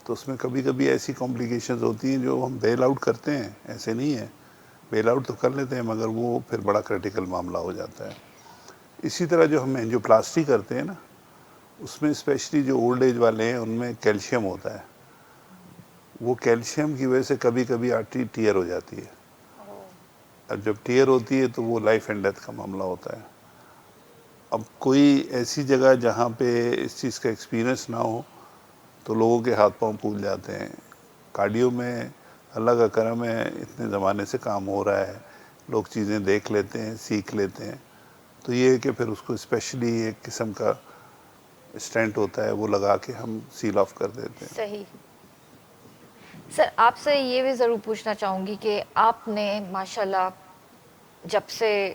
تو اس میں کبھی کبھی ایسی کمپلیکیشنز ہوتی ہیں جو ہم بیل آؤٹ کرتے ہیں، ایسے نہیں ہے، بیل آؤٹ تو کر لیتے ہیں مگر وہ پھر بڑا کریٹیکل معاملہ ہو جاتا ہے۔ اسی طرح جو ہم اینجیوپلاسٹی کرتے ہیں نا، اس میں اسپیشلی جو اولڈ ایج والے ہیں ان میں کیلشیم ہوتا ہے، وہ کیلشیم کی وجہ سے کبھی کبھی آرٹری ٹیئر ہو جاتی ہے، اور جب ٹیئر ہوتی ہے تو وہ لائف اینڈ ڈیتھ کا معاملہ ہوتا ہے۔ اب کوئی ایسی جگہ جہاں پہ اس چیز کا ایکسپیرئنس نہ ہو تو لوگوں کے ہاتھ پاؤں پھول جاتے ہیں۔ کارڈیو میں اللہ کا کرم ہے، اتنے زمانے سے کام ہو رہا ہے، لوگ چیزیں دیکھ لیتے ہیں، سیکھ لیتے ہیں، تو یہ ہے کہ پھر اس کو اسپیشلی ایک قسم کا اسٹینٹ ہوتا ہے، وہ لگا کے ہم سیل آف کر دیتے ہیں۔ صحیح۔ سر آپ سے یہ بھی ضرور پوچھنا چاہوں گی کہ آپ نے ماشاءاللہ جب سے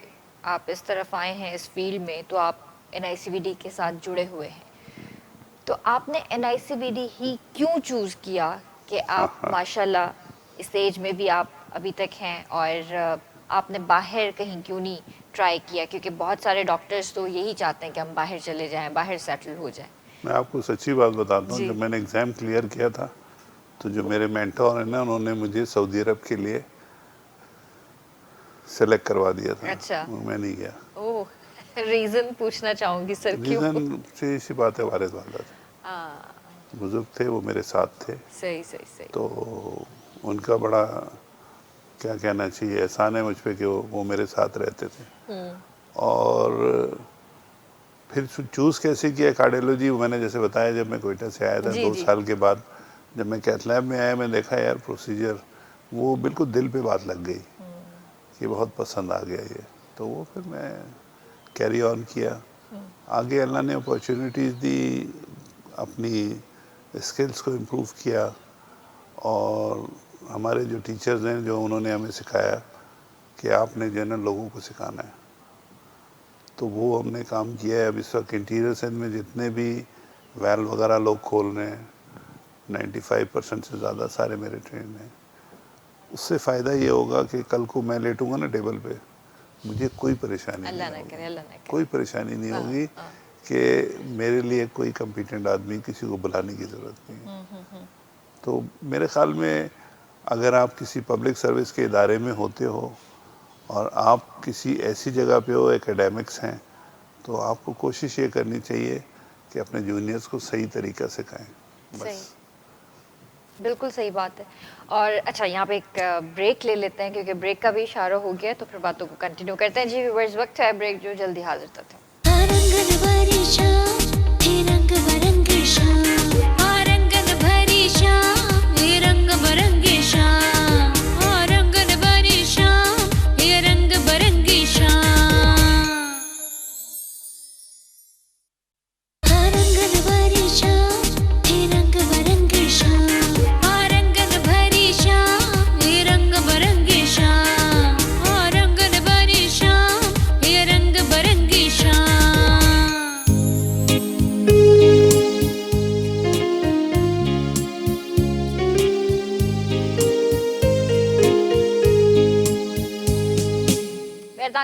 آپ اس طرف آئے ہیں اس فیلڈ میں تو آپ NICVD کے ساتھ جڑے ہوئے ہیں، تو آپ نے NICVD ہی کیوں چوز کیا کہ آپ ماشاءاللہ اس ایج میں بھی آپ ابھی تک ہیں، اور آپ نے باہر کہیں کیوں نہیں ٹرائی کیا؟ کیونکہ بہت سارے ڈاکٹرز تو یہی چاہتے ہیں کہ ہم باہر چلے جائیں، باہر سیٹل ہو جائیں۔ میں آپ کو سچی بات بتاتا ہوں، جی جب میں نے ایگزام کلیئر کیا تھا تو جو میرے مینٹور ہیں نا، انہوں نے مجھے سعودی عرب کے لیے سلیکٹ کروا دیا تھا، اچھا، میں نہیں گیا۔ اوہ، ریزن پوچھنا چاہوں گی سر کیوں؟ ریزن سے سی بات ہے، والد والدہ تھے، بزرگ تھے، وہ میرے ساتھ تھے، صحیح صحیح صحیح۔ تو ان کا بڑا کیا کہنا چاہیے احسان ہے مجھ پہ کہ وہ میرے ساتھ رہتے تھے۔ اور پھر چوز کیسے کیا کارڈیولوجی، میں نے جیسے بتایا جب میں کوئٹہ سے آیا تھا جی 2 جی سال کے بعد جب میں کیتھ لیب میں آیا، میں دیکھا یار پروسیجر، وہ بالکل دل پہ بات لگ گئی کہ بہت پسند آ گیا یہ، تو وہ پھر میں کیری آن کیا۔ آگے اللہ نے اپارچونیٹیز دی، اپنی اسکلز کو امپروو کیا، اور ہمارے جو ٹیچرز ہیں جو انہوں نے ہمیں سکھایا کہ آپ نے جو ہے نا لوگوں کو سکھانا ہے، تو وہ ہم نے کام کیا ہے۔ اب اس وقت انٹیریئر سندھ میں جتنے بھی ویل وغیرہ لوگ کھول رہے ہیں، 95% سے زیادہ سارے میرے ٹرین ہیں۔ اس سے فائدہ یہ ہوگا کہ کل کو میں لیٹوں گا نا ٹیبل پہ، مجھے کوئی پریشانی اللہ نہیں نہ ہوگی، کرے، اللہ نہ کرے۔ کوئی پریشانی نہیں ہوگی کہ میرے لیے کوئی کمپیٹنٹ آدمی کسی کو بلانے کی ضرورت نہیں ہے۔ تو میرے خیال میں اگر آپ کسی پبلک سروس کے ادارے میں ہوتے ہو اور آپ کسی ایسی جگہ پہ ہو، ایکیڈیمکس ہیں، تو آپ کو کوشش یہ کرنی چاہیے کہ اپنے جونیئرز کو صحیح طریقہ سکھائیں، بس۔ صحیح، بالکل صحیح بات ہے۔ اور اچھا، یہاں پہ ایک بریک لے لیتے ہیں کیونکہ بریک کا بھی اشارہ ہو گیا، تو پھر باتوں کو کنٹینیو کرتے ہیں۔ جی ویورز، وقت ہے بریک، جو جلدی حاضر تک ہے۔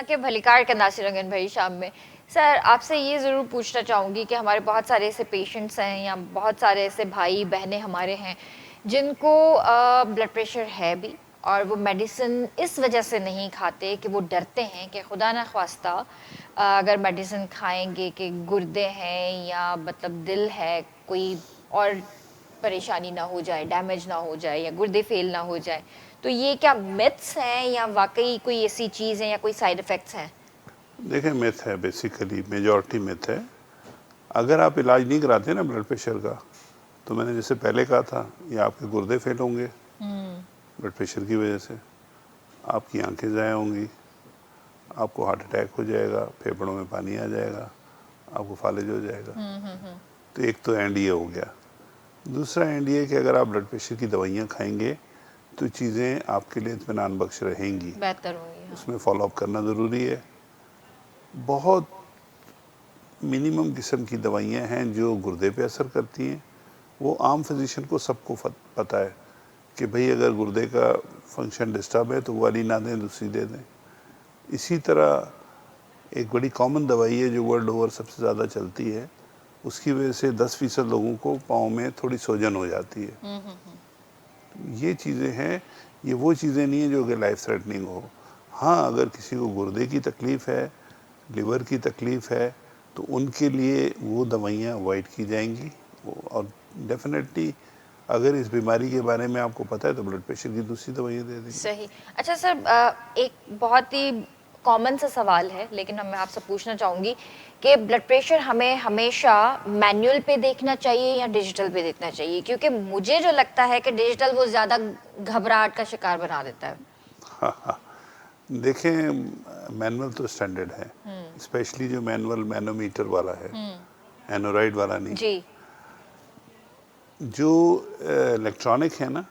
کے بھلیکار کے ناصر رنگن بھائی شام میں سر آپ سے یہ ضرور پوچھنا چاہوں گی کہ ہمارے بہت سارے ایسے پیشنٹس ہیں یا بہت سارے ایسے بھائی بہنیں ہمارے ہیں جن کو بلڈ پریشر ہے بھی اور وہ میڈیسن اس وجہ سے نہیں کھاتے کہ وہ ڈرتے ہیں کہ خدا نخواستہ اگر میڈیسن کھائیں گے کہ گردے ہیں یا مطلب دل ہے کوئی اور پریشانی نہ ہو جائے، ڈیمیج نہ ہو جائے یا گردے فیل نہ ہو جائے، تو یہ کیا میتھس ہیں یا واقعی کوئی ایسی چیز ہے یا کوئی سائیڈ افیکٹس ہیں؟ دیکھیں میتھ ہے، بیسیکلی میجورٹی میتھ ہے۔ اگر آپ علاج نہیں کراتے نا بلڈ پریشر کا، تو میں نے جیسے پہلے کہا تھا یہ آپ کے گردے فیل ہوں گے بلڈ پریشر کی وجہ سے، آپ کی آنکھیں ضائع ہوں گی، آپ کو ہارٹ اٹیک ہو جائے گا، پھیپھڑوں میں پانی آ جائے گا، آپ کو فالج ہو جائے گا۔ تو ایک تو اینڈ یہ ہو گیا۔ دوسرا اینڈ یہ کہ اگر آپ بلڈ پریشر کی دوائیاں کھائیں گے تو چیزیں آپ کے لیے اطمینان بخش رہیں گی، بہتر ہوگی۔ اس میں فالو اپ کرنا ضروری ہے۔ بہت منیمم قسم کی دوائیاں ہیں جو گردے پہ اثر کرتی ہیں، وہ عام فزیشین کو سب کو پتہ ہے کہ بھئی اگر گردے کا فنکشن ڈسٹرب ہے تو وہ والی نہ دیں، دوسری دے دیں۔ اسی طرح ایک بڑی کامن دوائی ہے جو ورلڈ اوور سب سے زیادہ چلتی ہے، اس کی وجہ سے 10% لوگوں کو پاؤں میں تھوڑی سوجن ہو جاتی ہے۔ یہ چیزیں ہیں، یہ وہ چیزیں نہیں ہیں جو کہ لائف تھریٹننگ ہو۔ ہاں اگر کسی کو گردے کی تکلیف ہے، لیور کی تکلیف ہے، تو ان کے لیے وہ دوائیاں اوائڈ کی جائیں گی، اور ڈیفینیٹلی اگر اس بیماری کے بارے میں آپ کو پتہ ہے تو بلڈ پریشر کی دوسری دوائیاں دے دیں گے۔ صحیح۔ اچھا سر، ایک بہت ہی کامن سا سوال ہے لیکن میں آپ سے پوچھنا چاہوں گی کہ بلڈ پریشر ہمیں ہمیشہ مینول پہ دیکھنا چاہیے یا ڈیجیٹل پہ دیکھنا چاہیے؟ کیونکہ مجھے جو لگتا ہے کہ ڈیجیٹل وہ زیادہ گھبراہٹ کا شکار بنا دیتا ہے۔ دیکھیں مینول تو اسٹینڈرڈ ہے، اسپیشلی جو مینول مینومیٹر والا ہے، اینورائڈ والا نہیں۔ جی جو الیکٹرانک ہے نا،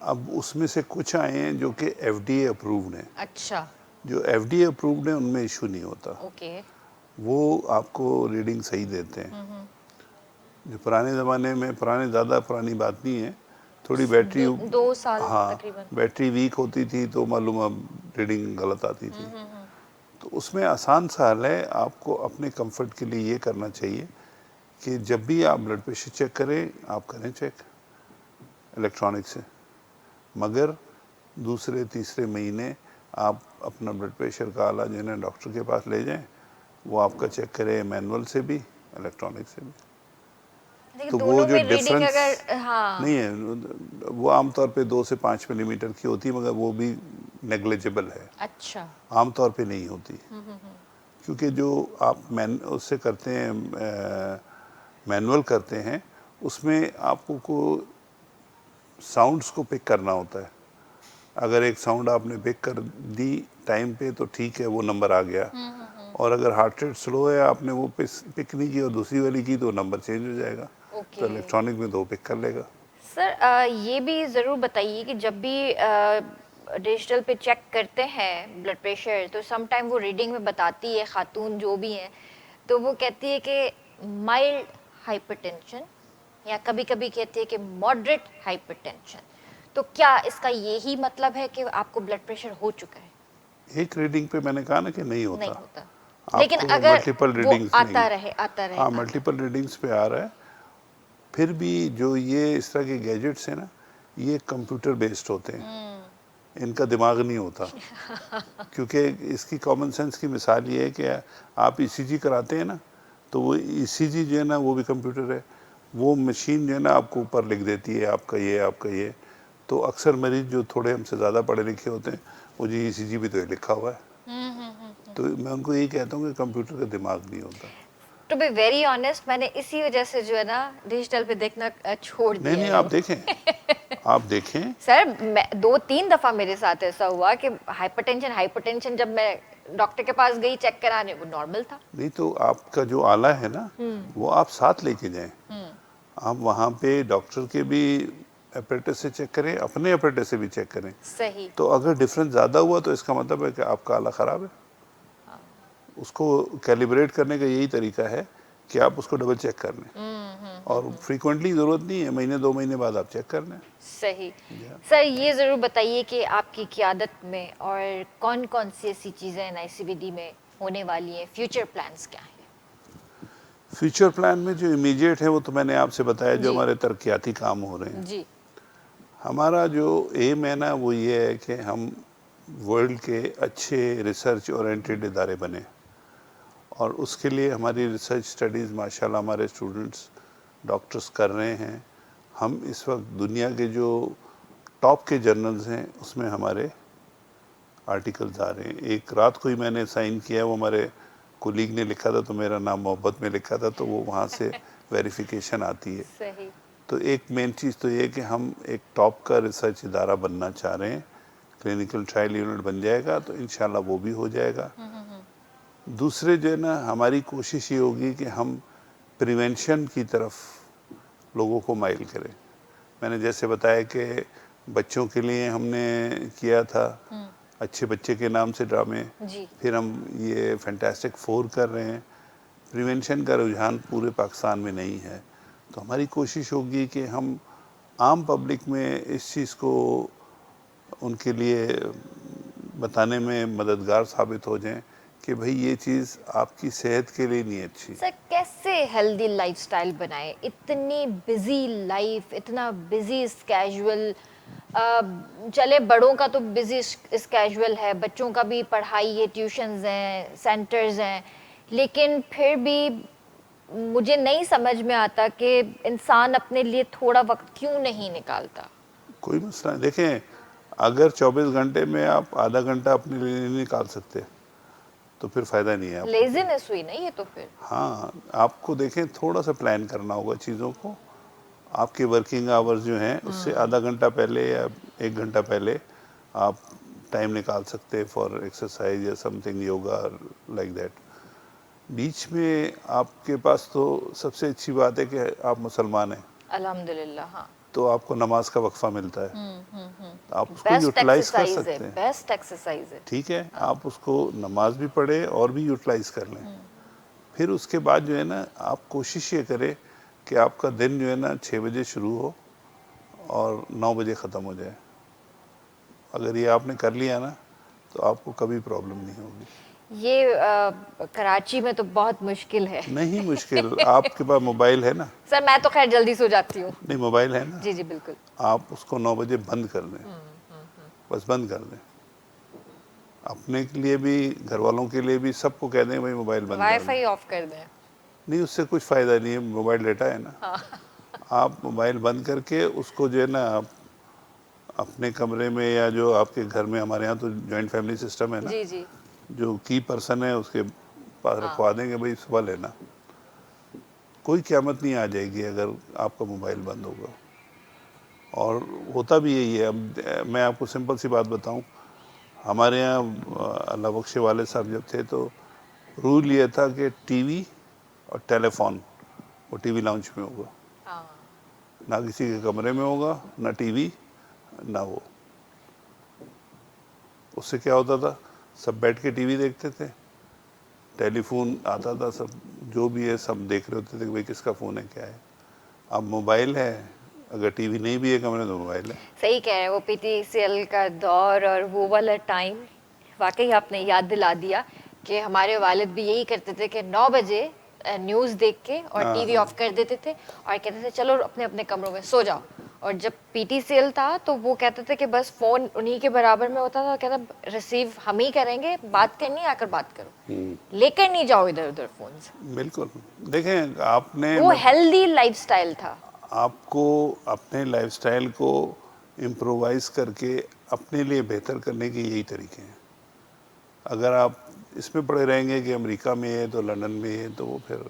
اب اس میں سے کچھ آئے ہیں جو کہ ایف ڈی اے اپرووڈ ہیں۔ اچھا، جو ایف ڈی اے اپرووڈ ہیں ان میں ایشو نہیں ہوتا، اوکے۔ وہ آپ کو ریڈنگ صحیح دیتے ہیں۔ جو پرانے زمانے میں، زیادہ پرانی بات نہیں ہے، تھوڑی بیٹری، 2 سال ہاں تقریباً۔ بیٹری ویک ہوتی تھی تو معلوم ریڈنگ غلط آتی تھی۔ تو اس میں آسان سا حل ہے، آپ کو اپنے کمفرٹ کے لیے یہ کرنا چاہیے کہ جب بھی آپ بلڈ پریشر چیک کریں، آپ کریں چیک الیکٹرانک سے، مگر دوسرے تیسرے مہینے آپ اپنا بلڈ پریشر کا آلہ جو ہے نا ڈاکٹر کے پاس لے جائیں، وہ آپ کا چیک کرے مینول سے بھی، الیکٹرانک سے بھی۔ لیکن تو وہ دونوں جو میں ریڈنگ ڈفرنس اگر، ہاں نہیں ہے، وہ عام طور پہ 2 سے 5 ملی میٹر کی ہوتی ہے، مگر وہ بھی نیگلیجبل ہے، اچھا، عام طور پہ نہیں ہوتی۔ کیونکہ جو آپ اس سے کرتے ہیں، مینول کرتے ہیں، اس میں آپ کو ساؤنڈز کو پک کرنا ہوتا ہے۔ اگر ایک ساؤنڈ آپ نے پک کر دی ٹائم پہ تو ٹھیک ہے، وہ نمبر آ گیا، اور اگر ہارٹ ریٹ سلو ہے، آپ نے وہ پک نہیں کی اور دوسری والی کی تو نمبر چینج ہو جائے گا۔ تو اوکے۔ الیکٹرانک میں 2 پک کر لے گا۔ سر یہ بھی ضرور بتائیے کہ جب بھی ڈیجیٹل پہ چیک کرتے ہیں بلڈ پریشر تو سم ٹائم وہ ریڈنگ میں بتاتی ہے، خاتون جو بھی ہیں تو وہ کہتی ہے کہ مائلڈ ہائپر ٹینشن، یا کبھی کبھی کہتی ہے کہ ماڈریٹ ہائپر ٹینشن، تو کیا اس کا یہی مطلب ہے کہ آپ کو بلڈ پریشر ہو چکا ہے؟ ایک ریڈنگ پہ میں نے کہا نا کہ نہیں ہوتا، نہیں ہوتا، آپ لیکن کو اگر ملٹیپل وہ ریڈنگز آتا لیں رہے آتا رہے ہاں ملٹیپل ریڈنگز پہ آ رہا ہے۔ پھر بھی جو یہ اس طرح کے گیجٹس ہیں نا، یہ کمپیوٹر بیسڈ ہوتے ہیں، ان کا دماغ نہیں ہوتا۔ کیونکہ اس کی کامن سینس کی مثال یہ ہے کہ آپ ای سی جی کراتے ہیں نا، تو وہ ای سی جی جو ہے نا وہ بھی کمپیوٹر ہے، وہ مشین جو ہے نا آپ کو اوپر لکھ دیتی ہے آپ کا یہ، آپ کا یہ۔ تو اکثر مریض جو تھوڑے ہم سے زیادہ پڑھے لکھے ہوتے ہیں، وہ جی ای سی جی بھی تو یہ لکھا ہوا ہے۔ تو میں ان کو یہی کہتا ہوں کہ کمپیوٹر کا دماغ نہیں ہوتا۔ ٹو بی ویری آنیسٹ، میں نے اسی وجہ سے جو ہے نا ڈیجیٹل پہ دیکھنا چھوڑ نہیں دیا نہیں، ہے۔ آپ دیکھیں، آپ دیکھیں۔ سر 2-3 دفعہ میرے ساتھ ایسا ہوا کہ ہائپر ٹینشن جب میں ڈاکٹر کے پاس گئی چیک کرانے، وہ نارمل تھا۔ نہیں تو آپ کا جو آلہ ہے نا، وہ آپ ساتھ لے کے جائیں۔ آپ وہاں پہ ڈاکٹر کے بھی اپریٹس سے چیک کریں، اپنے اپریٹس سے بھی چیک کریں۔ صحیح۔ تو اگر ڈفرنس زیادہ ہوا تو اس کا مطلب ہے کہ آپ کا آلہ خراب ہے۔ اس کو کیلیبریٹ کرنے کا یہی طریقہ ہے کہ آپ اس کو ڈبل چیک کر لیں، اور فریکوینٹلی ضرورت نہیں ہے، مہینے 2 مہینے بعد آپ چیک کر لیں۔ صحیح۔ سر یہ ضرور بتائیے کہ آپ کی قیادت میں اور کون کون سی ایسی چیزیں NICVD میں ہونے والی ہیں، فیوچر پلانز کیا ہیں؟ فیوچر پلان میں جو امیجیٹ ہے وہ تو میں نے آپ سے بتایا، جو جی ہمارے ترقیاتی کام ہو رہے ہیں۔ جی ہمارا جو ایم ہے نا وہ یہ ہے کہ ہم ورلڈ کے اچھے ریسرچ اورینٹیڈ ادارے بنیں، اور اس کے لیے ہماری ریسرچ سٹڈیز ماشاءاللہ ہمارے اسٹوڈنٹس ڈاکٹرز کر رہے ہیں۔ ہم اس وقت دنیا کے جو ٹاپ کے جرنلز ہیں اس میں ہمارے آرٹیکلز آ رہے ہیں۔ ایک رات کو ہی میں نے سائن کیا، وہ ہمارے کولیگ نے لکھا تھا تو میرا نام محبت میں لکھا تھا، تو وہ وہاں سے ویریفیکیشن آتی ہے۔ صحیح۔ تو ایک مین چیز تو یہ کہ ہم ایک ٹاپ کا ریسرچ ادارہ بننا چاہ رہے ہیں، کلینکل ٹرائل یونٹ بن جائے گا تو انشاءاللہ وہ بھی ہو جائے گا۔ دوسرے جو ہے نا، ہماری کوشش یہ ہوگی کہ ہم پریونشن کی طرف لوگوں کو مائل کریں۔ میں نے جیسے بتایا کہ بچوں کے لیے ہم نے کیا تھا اچھے بچے کے نام سے ڈرامے، جی پھر ہم یہ فینٹاسٹک 4 کر رہے ہیں۔ پریونشن کا رجحان پورے پاکستان میں نہیں ہے، تو ہماری کوشش ہوگی کہ ہم عام پبلک میں اس چیز کو ان کے لیے بتانے میں مددگار ثابت ہو جائیں کہ بھئی یہ چیز آپ کی صحت کے لیے نہیں اچھی. سر کیسے ہیلدی لائف سٹائل بنائے؟ اتنی بزی لائف، اتنا بزی اسکیجول. چلے بڑوں کا تو بزی اسکیجول ہے، بچوں کا بھی پڑھائی ہے، ٹیوشنز ہیں، سینٹرز ہیں، لیکن پھر بھی مجھے نہیں سمجھ میں آتا کہ انسان اپنے لیے تھوڑا وقت کیوں نہیں نکالتا. کوئی مسئلہ نہیں. دیکھیں اگر 24 گھنٹے میں آپ آدھا گھنٹہ اپنے لیے نہیں نکال سکتے تو پھر فائدہ نہیں ہے آپ کو. لیزینس ہوئی نا یہ تو پھر. ہاں آپ کو دیکھیں تھوڑا سا پلان کرنا ہوگا چیزوں کو. آپ کے ورکنگ آورز جو ہیں اس سے آدھا گھنٹہ پہلے یا 1 گھنٹہ پہلے آپ ٹائم نکال سکتے فار ایکسرسائز یا something, yoga like that. بیچ میں آپ کے پاس تو سب سے اچھی بات ہے کہ آپ مسلمان ہیں الحمدللہ. ہاں تو آپ کو نماز کا وقفہ ملتا ہے، آپ اس کو بیسٹ یوٹیلائز کر ایکسرسائز ہے، سکتے ہیں. بیسٹ ایکسرسائز ہے. ٹھیک ہے، آپ اس کو نماز بھی پڑھیں اور بھی یوٹیلائز کر لیں. پھر اس کے بعد جو ہے نا آپ کوشش یہ کریں کہ آپ کا دن جو ہے نا 6 بجے شروع ہو اور 9 بجے ختم ہو جائے. اگر یہ آپ نے کر لیا نا تو آپ کو کبھی پرابلم نہیں ہوگی. یہ کراچی میں تو بہت مشکل ہے. نہیں مشکل، آپ کے پاس موبائل ہے نا. سر میں تو خیر جلدی سو جاتی ہوں. نہیں موبائل ہے نا، جی جی بالکل. آپ اس کو 9 بجے بند کر دیں، بس بند کر دیں. اپنے کے لیے بھی، گھر والوں کے لیے بھی، سب کو کہہ دیں بھائی موبائل بند وائی کر دیں. فائی آف کر دیں. نہیں اس سے کچھ فائدہ نہیں ہے، موبائل ڈیٹا ہے نا. آپ موبائل بند کر کے اس کو جو ہے نا آپ اپنے کمرے میں یا جو آپ کے گھر میں، ہمارے ہاں تو جوائنٹ فیملی سسٹم ہے نا، جی جی. جو کی پرسن ہے اس کے پاس رکھوا دیں گے بھائی صبح لینا. کوئی قیامت نہیں آ جائے گی اگر آپ کا موبائل بند ہوگا. اور ہوتا بھی یہی ہے. اب میں آپ کو سمپل سی بات بتاؤں، ہمارے ہاں اللہ بخش والد صاحب جب تھے تو رول یہ تھا کہ ٹی وی اور ٹیلی فون وہ ٹی وی لاؤنج میں ہوگا، نہ کسی کے کمرے میں ہوگا، نہ ٹی وی نہ وہ. اس سے کیا ہوتا تھا، سب بیٹھ کے ٹی وی دیکھتے تھے، ٹیلی فون آتا تھا، سب جو بھی ہے سب دیکھ رہے ہوتے تھے کہ بھئی کس کا فون ہے کیا ہے. اب موبائل ہے، اگر ٹی وی نہیں بھی ہے کمرے تو موبائل ہے. صحیح کہہ رہے ہیں. وہ پی ٹی سی ایل کا دور اور وہ والا ٹائم واقعی آپ نے یاد دلا دیا کہ ہمارے والد بھی یہی کرتے تھے کہ 9 بجے نیوز دیکھ کے اور ٹی وی آف کر دیتے تھے اور کہتے تھے چلو اپنے اپنے کمروں میں سو جاؤ. اور جب پی ٹی سی ایل تھا تو وہ کہتے تھے کہ بس فون انہی کے برابر میں ہوتا تھا، کہتا ریسیو ہم ہی کریں گے، بات کرنی آ کر بات کرو، لے کر نہیں جاؤ ادھر ادھر فونز. بالکل. دیکھیں آپ نے وہ ہیلدی لائف سٹائل تھا. آپ کو اپنے لائف سٹائل کو امپرووائز کر کے اپنے لیے بہتر کرنے کے یہی طریقے ہیں. اگر آپ اس میں پڑے رہیں گے کہ امریکہ میں ہے تو لندن میں ہے تو وہ پھر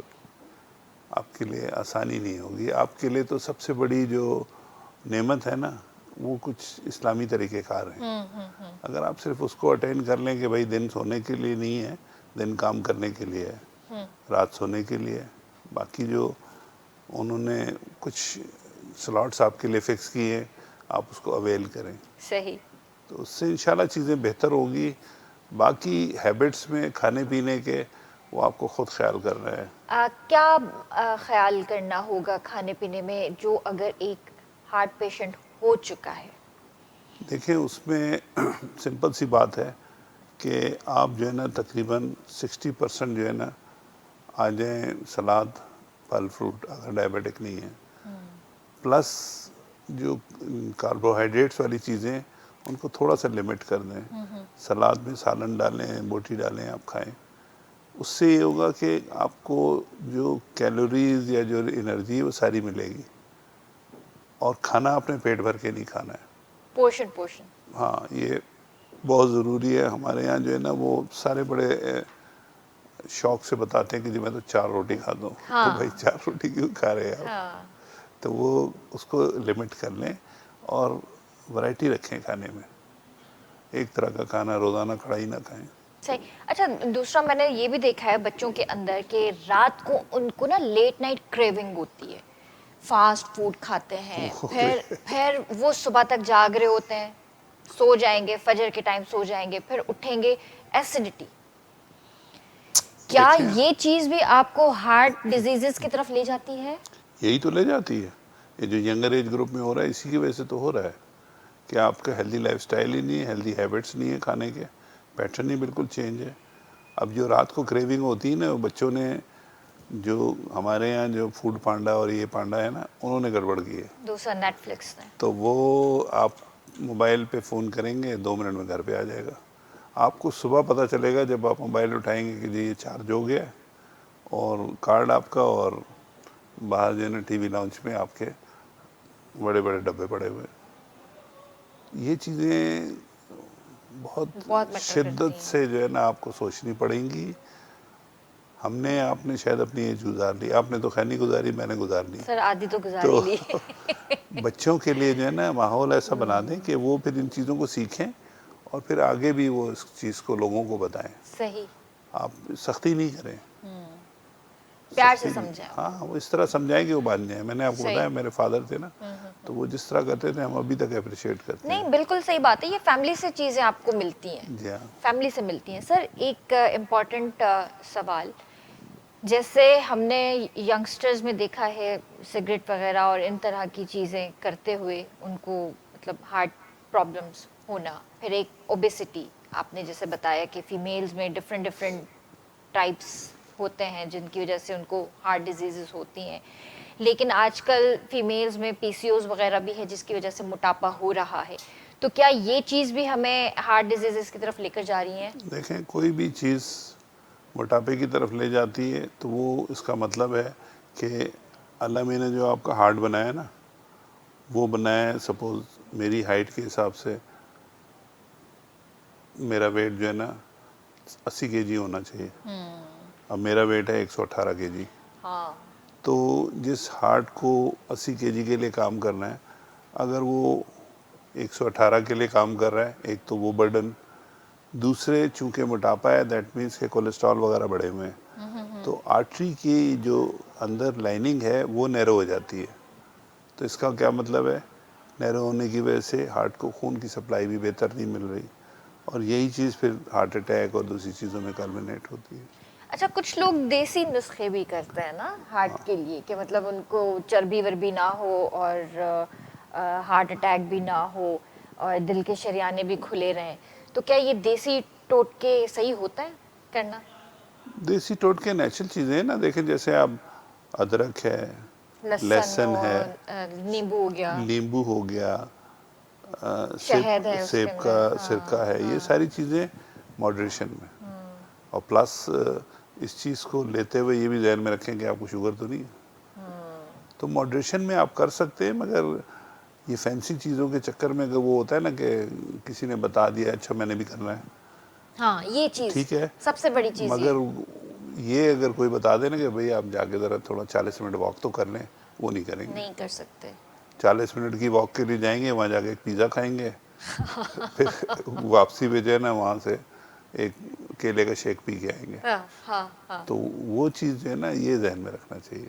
آپ کے لیے آسانی نہیں ہوگی. آپ کے لیے تو سب سے بڑی جو نعمت ہے نا وہ کچھ اسلامی طریقہ کار ہیں. اگر آپ صرف اس کو اٹینڈ کر لیں کہ بھائی دن سونے کے لیے نہیں ہے، دن کام کرنے کے لیے ہے، رات سونے کے لیے. باقی جو انہوں نے کچھ سلاٹس آپ کے لیے فکس کیے ہیں آپ اس کو اویل کریں. صحیح. تو اس سے انشاءاللہ چیزیں بہتر ہوگی. باقی ہیبٹس میں کھانے پینے کے وہ آپ کو خود خیال کر رہے ہیں. کیا خیال کرنا ہوگا کھانے پینے میں جو اگر ایک ہارٹ پیشنٹ ہو چکا ہے؟ دیکھیں اس میں سمپل سی بات ہے کہ آپ جو ہے نا تقریباً 60% جو ہے نا آ جائیں سلاد، پھل فروٹ اگر ڈائبیٹک نہیں ہے، پلس جو کاربوہائیڈریٹس والی چیزیں ان کو تھوڑا سا لمٹ کر دیں. سلاد میں سالن ڈالیں، بوٹی ڈالیں، آپ کھائیں. اس سے یہ ہوگا کہ آپ کو جو کیلوریز یا جو انرجی ہے وہ ساری ملے گی. اور کھانا اپنے پیٹ بھر کے نہیں کھانا ہے. Portion portion. ہاں یہ بہت ضروری ہے. ہمارے یہاں جو ہے نا وہ سارے بڑے شوق سے بتاتے ہیں کہ جی میں تو 4 روٹی کھاتا ہوں. تو بھائی 4 روٹی کیوں کھا رہے ہیں آپ؟ تو وہ اس کو لمٹ کر لیں اور ورائٹی رکھیں کھانے میں. ایک طرح کا کھانا روزانہ کھڑا ہی نہ کھائیں. صحیح. اچھا دوسرا میں نے یہ بھی دیکھا ہے بچوں کے اندر کہ رات کو ان کو نا لیٹ نائٹ کریونگ ہوتی ہے، فاسٹ فوڈ کھاتے ہیں، پھر وہ صبح تک جاگ رہے ہوتے ہیں، سو جائیں گے، فجر کے ٹائم سو جائیں گے، پھر اٹھیں گے ایسیڈیٹی. کیا دیکھیں یہ چیز بھی آپ کو ہارٹ ڈیزیزز کی طرف لے جاتی ہے؟ یہی تو لے جاتی ہے. یہ جو ینگر ایج گروپ میں ہو رہا ہے اسی کی وجہ سے تو ہو رہا ہے کہ آپ کا ہیلدی لائف سٹائل ہی نہیں ہے, ہیلدی ہیبٹس نہیں ہے, کھانے کے پیٹرن ہی بالکل چینج ہے. اب جو رات کو کریونگ ہوتی ہے نا, بچوں نے جو ہمارے یہاں جو فوڈ پانڈا اور یہ پانڈا ہے نا, انہوں نے گڑبڑ کی ہے. دوسرا نیٹ فلکس نے. تو وہ آپ موبائل پہ فون کریں گے 2 منٹ میں گھر پہ آ جائے گا. آپ کو صبح پتہ چلے گا جب آپ موبائل اٹھائیں گے کہ جی یہ چارج ہو گیا ہے, اور کارڈ آپ کا, اور باہر جو ہے نا ٹی وی لاؤنج میں آپ کے بڑے بڑے ڈبے پڑے ہوئے. یہ چیزیں بہت بہت میٹر کرتی شدت ہیں. سے جو ہے نا آپ کو سوچنی پڑیں گی. آپ نے شاید اپنی ایج گزار لی, آپ نے تو خیر نہیں گزاری, میں نے گزار لی. سر آدھی تو گزار ہی تو لی. بچوں کے لیے جو ہے نا ماحول ایسا بنا دیں کہ وہ پھر ان چیزوں کو سیکھیں اور پھر آگے بھی وہ اس چیز کو لوگوں کو بتائیں. صحیح. آپ سختی نہیں کریں, پیار سے سختی نہیں. سمجھائیں. ہاں, وہ اس طرح سمجھائیں کہ وہ مان جائیں. میں نے آپ کو صحیح. بتایا میرے فادر تھے نا, تو وہ جس طرح کرتے تھے ہم ابھی تک اپریشیٹ کرتے ہیں. نہیں بالکل صحیح بات ہے, یہ فیملی سے چیزیں آپ کو ملتی ہیں, جی ہاں. فیملی سے ملتی ہیں. سر ایک امپورٹنٹ سوال, جیسے ہم نے ینگسٹرز میں دیکھا ہے سگریٹ وغیرہ اور ان طرح کی چیزیں کرتے ہوئے ان کو مطلب ہارٹ پرابلمس ہونا, پھر ایک اوبیسٹی, آپ نے جیسے بتایا کہ فیمیلز میں ڈفرینٹ ٹائپس ہوتے ہیں جن کی وجہ سے ان کو ہارٹ ڈیزیزز ہوتی ہیں. لیکن آج کل فیمیلز میں پی سی اوز وغیرہ بھی ہے جس کی وجہ سے موٹاپا ہو رہا ہے. تو کیا یہ چیز بھی ہمیں ہارٹ ڈیزیزز کی طرف لے کر جا رہی ہیں؟ دیکھیں, کوئی بھی چیز موٹاپے کی طرف لے جاتی ہے تو وہ اس کا مطلب ہے کہ اللہ میں نے جو آپ کا ہارٹ بنایا ہے نا, وہ بنایا ہے سپوز میری ہائٹ کے حساب سے میرا ویٹ جو ہے نا 80 کے جی ہونا چاہیے. اب میرا ویٹ ہے 118 کے جی. ہاں. تو جس ہارٹ کو 80 کے جی کے لیے کام کرنا ہے, اگر وہ 118 کے لیے کام کر رہا ہے, ایک تو وہ برڈن, دوسرے چونکہ موٹاپا ہے دیٹ مینس کہ کولیسٹرول وغیرہ بڑھے ہوئے ہیں, تو آرٹری کی جو اندر لائننگ ہے وہ نیرو ہو جاتی ہے. تو اس کا کیا مطلب ہے, نیرو ہونے کی وجہ سے ہارٹ کو خون کی سپلائی بھی بہتر نہیں مل رہی, اور یہی چیز پھر ہارٹ اٹیک اور دوسری چیزوں میں کلمنیٹ ہوتی ہے. اچھا, کچھ لوگ دیسی نسخے بھی کرتے ہیں نا ہارٹ کے لیے, کہ مطلب ان کو چربی وربی نہ ہو اور ہارٹ اٹیک بھی نہ ہو اور دل کے شریانے بھی کھلے رہیں. تو کیا یہ دیسی ٹوٹکے صحیح ہوتا ہے کرنا؟ دیسی ٹوٹکے نیچرل چیزیں ہیں نا. دیکھیں جیسے اب ادرک ہے, لہسن ہے, نیمبو ہو گیا, لیمبو ہو گیا, شہد ہے اس کے سیب کا اندر. سرکہ ہے, یہ ساری چیزیں ماڈریشن میں. اور پلس اس چیز کو لیتے ہوئے یہ بھی ذہن میں رکھیں کہ آپ کو شوگر تو نہیں ہے. تو ماڈریشن میں آپ کر سکتے ہیں, مگر یہ فینسی چیزوں کے چکر میں وہ ہوتا ہے نا کہ کسی نے بتا دیا اچھا میں نے بھی کرنا ہے. ہاں, یہ چیز ٹھیک ہے, سب سے بڑی چیز مگر یہ اگر کوئی بتا دے نا کہ بھئی آپ جا کے ذرا تھوڑا 40 منٹ واک تو کر لیں, وہ نہیں کریں گے. نہیں کر سکتے. 40 منٹ کی واک کے لیے جائیں گے, وہاں جا کے ایک پیزا کھائیں گے, پھر واپسی پہ جو ہے نا وہاں سے ایک کیلے کا شیک پی کے آئیں گے. تو وہ چیز جو ہے نا یہ ذہن میں رکھنا چاہیے.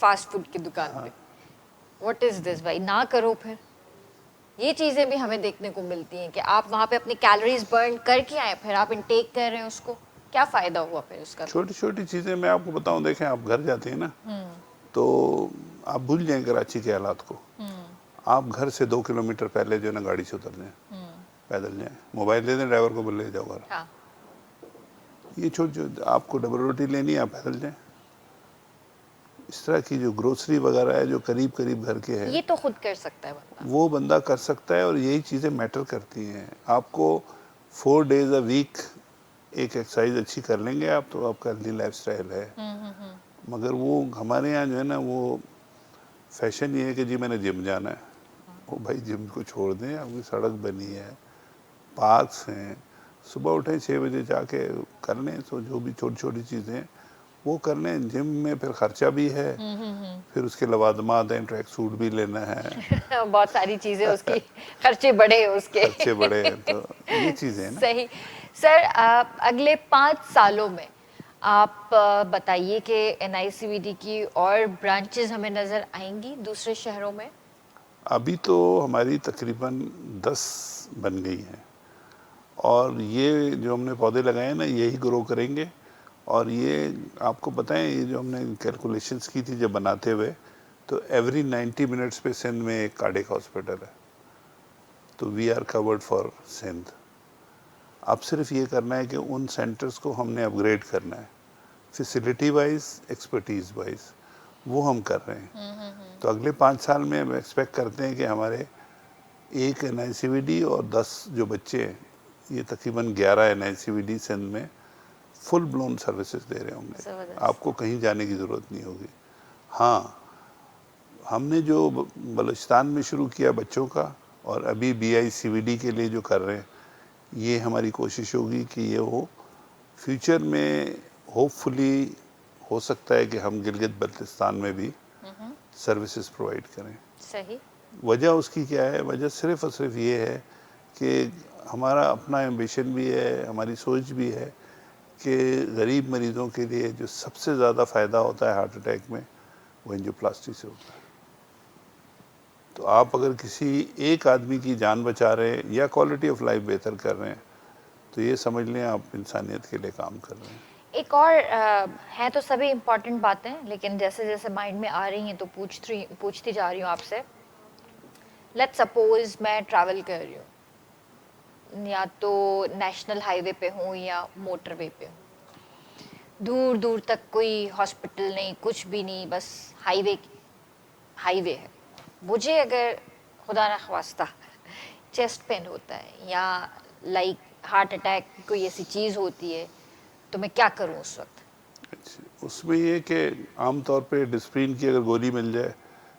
فاسٹ فوڈ کی دکان پہ. واٹ از دس بھائی, نہ کرو. پھر یہ چیزیں بھی ہمیں دیکھنے کو ملتی ہیں کہ آپ وہاں پہ اپنی کیلوریز برن کر کے آئیں, پھر آپ انٹیک کر رہے ہیں اس کو, کیا فائدہ ہوا پھر اس کا؟ چھوٹی چھوٹی چیزیں میں آپ کو بتاؤں, دیکھیں آپ گھر جاتے ہیں نا تو آپ بھول جائیں کراچی کے حالات کو. آپ گھر سے 2 کلومیٹر پہلے جو ہے نا گاڑی سے اتر جائیں, پیدل جائیں, موبائل دے دیں ڈرائیور کو, بولے جاؤ گھر. یہ چھوٹی آپ کو ڈبل روٹی لینی ہے, آپ پیدل جائیں. اس طرح کی جو گروسری وغیرہ ہے جو قریب قریب گھر کے ہے, یہ تو خود کر سکتا ہے بندہ. وہ بندہ کر سکتا ہے, اور یہی چیزیں میٹر کرتی ہیں. آپ کو 4 days a week ایک ایکسرسائز اچھی کر لیں گے آپ, تو آپ کا ہیلدی لائف سٹائل ہے. مگر وہ ہمارے یہاں جو ہے نا وہ فیشن یہ ہے کہ جی میں نے جم جانا ہے. وہ بھائی جم کو چھوڑ دیں, آپ کی سڑک بنی ہے, پارکس ہیں, صبح اٹھیں 6 بجے جا کے کر لیں. تو جو بھی چھوٹی چھوٹی چیزیں ہیں وہ کر لیں. جم میں پھر خرچہ بھی ہے, پھر اس کے لوازمات ہیں, ٹریک سوٹ بھی لینا ہے, بہت ساری چیزیں اس کی, خرچے بڑے ہیں اس کے. خرچے بڑے ہیں. تو یہ چیزیں ہیں نا. صحیح. سر اگلے 5 سالوں میں آپ بتائیے کہ NICVD کی اور برانچز ہمیں نظر آئیں گی دوسرے شہروں میں؟ ابھی تو ہماری تقریباً 10 بن گئی ہیں، اور یہ جو ہم نے پودے لگائے ہیں نا یہی گرو کریں گے. اور یہ آپ کو بتائیں، یہ جو ہم نے کیلکولیشنز کی تھی جب بناتے ہوئے، تو ایوری 90 منٹس پہ سندھ میں ایک کارڈک ہاسپٹل ہے. تو we are covered for Sindh. اب صرف یہ کرنا ہے کہ ان سینٹرز کو ہم نے اپ گریڈ کرنا ہے، فیسلٹی وائز، ایکسپرٹیز وائز، وہ ہم کر رہے ہیں. تو اگلے 5 سال میں ہم ایکسپیکٹ کرتے ہیں کہ ہمارے 1 NICVD اور 10 جو بچے ہیں، یہ تقریباً 11 NICVD سندھ میں فل بلون سروسز دے رہے ہوں گے. زبردست. آپ کو کہیں جانے کی ضرورت نہیں ہوگی. ہاں، ہم نے جو بلوچستان میں شروع کیا بچوں کا، اور ابھی BICVD کے لیے جو کر رہے ہیں، یہ ہماری کوشش ہوگی کہ یہ ہو فیوچر میں. ہوپ فلی ہو سکتا ہے کہ ہم گلگت بلتستان میں بھی سروسز پرووائڈ کریں. صحیح. وجہ اس کی کیا ہے؟ وجہ صرف اور صرف یہ ہے کہ ہمارا اپنا ایمبیشن بھی ہے، ہماری سوچ بھی ہے کہ غریب مریضوں کے لیے جو سب سے زیادہ فائدہ ہوتا ہے ہارٹ اٹیک میں، وہ انجیوپلاسٹی سے ہوتا ہے. تو آپ اگر کسی ایک آدمی کی جان بچا رہے ہیں یا کوالٹی آف لائف بہتر کر رہے ہیں، تو یہ سمجھ لیں آپ انسانیت کے لیے کام کر رہے ہیں. ایک اور ہیں تو سبھی امپورٹنٹ باتیں، لیکن جیسے جیسے مائنڈ میں آ رہی ہیں تو پوچھتی جا رہی ہوں آپ سے. لیٹ سپوز میں ٹریول کر رہی ہوں، یا تو نیشنل ہائی وے پہ ہوں یا موٹر وے پہ ہوں، دور دور تک کوئی ہاسپٹل نہیں، کچھ بھی نہیں، بس ہائی وے ہے. مجھے اگر خدا نخواستہ چیسٹ پین ہوتا ہے یا لائک ہارٹ اٹیک کوئی ایسی چیز ہوتی ہے، تو میں کیا کروں اس وقت؟ اس میں یہ کہ عام طور پہ ڈسپرین کی اگر گولی مل جائے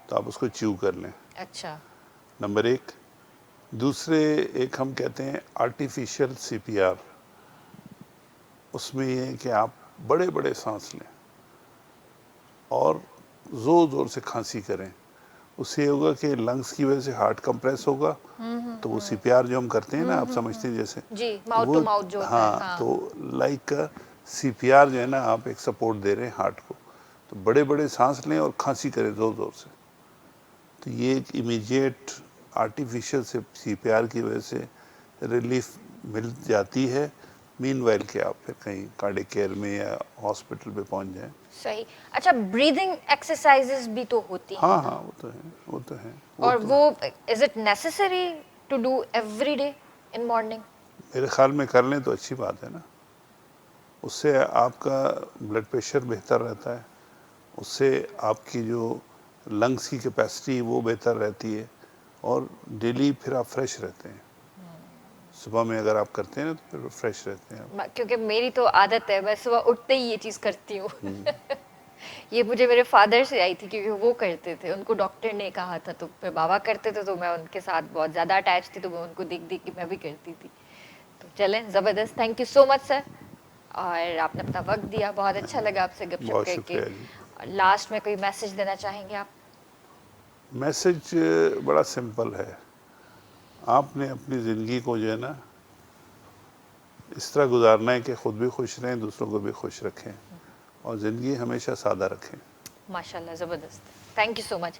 تو آپ اس کو چیو کر لیں. اچھا. نمبر 1. دوسرے، ایک ہم کہتے ہیں آرٹیفیشل CPR. اس میں یہ ہے کہ آپ بڑے بڑے سانس لیں اور زور زور سے کھانسی کریں. اس سے یہ ہوگا کہ لنگس کی وجہ سے ہارٹ کمپریس ہوگا. تو وہ CPR جو ہم کرتے ہیں نا، آپ سمجھتے ہیں جیسے، جی، تو ماؤتھ وہ، ٹو ماؤتھ جو ہوتا ہے. ہاں، تو لائک CPR جو ہے نا، آپ ایک سپورٹ دے رہے ہیں ہارٹ کو. تو بڑے بڑے سانس لیں اور کھانسی کریں زور زور سے. تو یہ ایک امیجیٹ آرٹیفیشل CPR کی وجہ سے ریلیف مل جاتی ہے، مین وائل کہ آپ پھر کہیں کارڈک کیئر میں یا ہاسپٹل پہ پہنچ جائیں. صحیح. اچھا، بریدنگ ایکسرسائزز بھی تو ہوتی ہیں ہاں نا؟ ہاں، وہ تو ہے، وہ تو ہے. اور وہ is it necessary to do every day in morning? میرے خیال میں کر لیں تو اچھی بات ہے نا. اس سے آپ کا بلڈ پریشر بہتر رہتا ہے، اس سے آپ کی جو لنگس کی کیپیسٹی وہ بہتر رہتی ہے، اور ڈیلی پھر آپ فریش رہتے ہیں. صبح میں اگر آپ کرتے ہیں نا تو پھر فریش رہتے ہیں آپ. کیونکہ میری تو عادت ہے، میں صبح اٹھتے ہی یہ چیز کرتی ہوں. یہ مجھے میرے فادر سے آئی تھی، کیونکہ وہ کرتے تھے، ان کو ڈاکٹر نے کہا تھا. تو پھر بابا کرتے تھے تو میں ان کے ساتھ بہت زیادہ اٹیچ تھی، تو میں ان کو دیکھ دیکھ کے میں بھی کرتی تھی. تو چلیں، زبردست. تھینک یو سو مچ سر، اور آپ نے اپنا وقت دیا. بہت اچھا لگا آپ سے گپ شپ بہت کر کے. شکریہ جی. لاسٹ میں کوئی میسج دینا چاہیں گے آپ؟ میسج بڑا سمپل ہے. آپ نے اپنی زندگی کو جو ہے نا اس طرح گزارنا ہے کہ خود بھی خوش رہیں، دوسروں کو بھی خوش رکھیں، اور زندگی ہمیشہ سادہ رکھیں. ماشاء اللہ، زبردست. Thank you so much.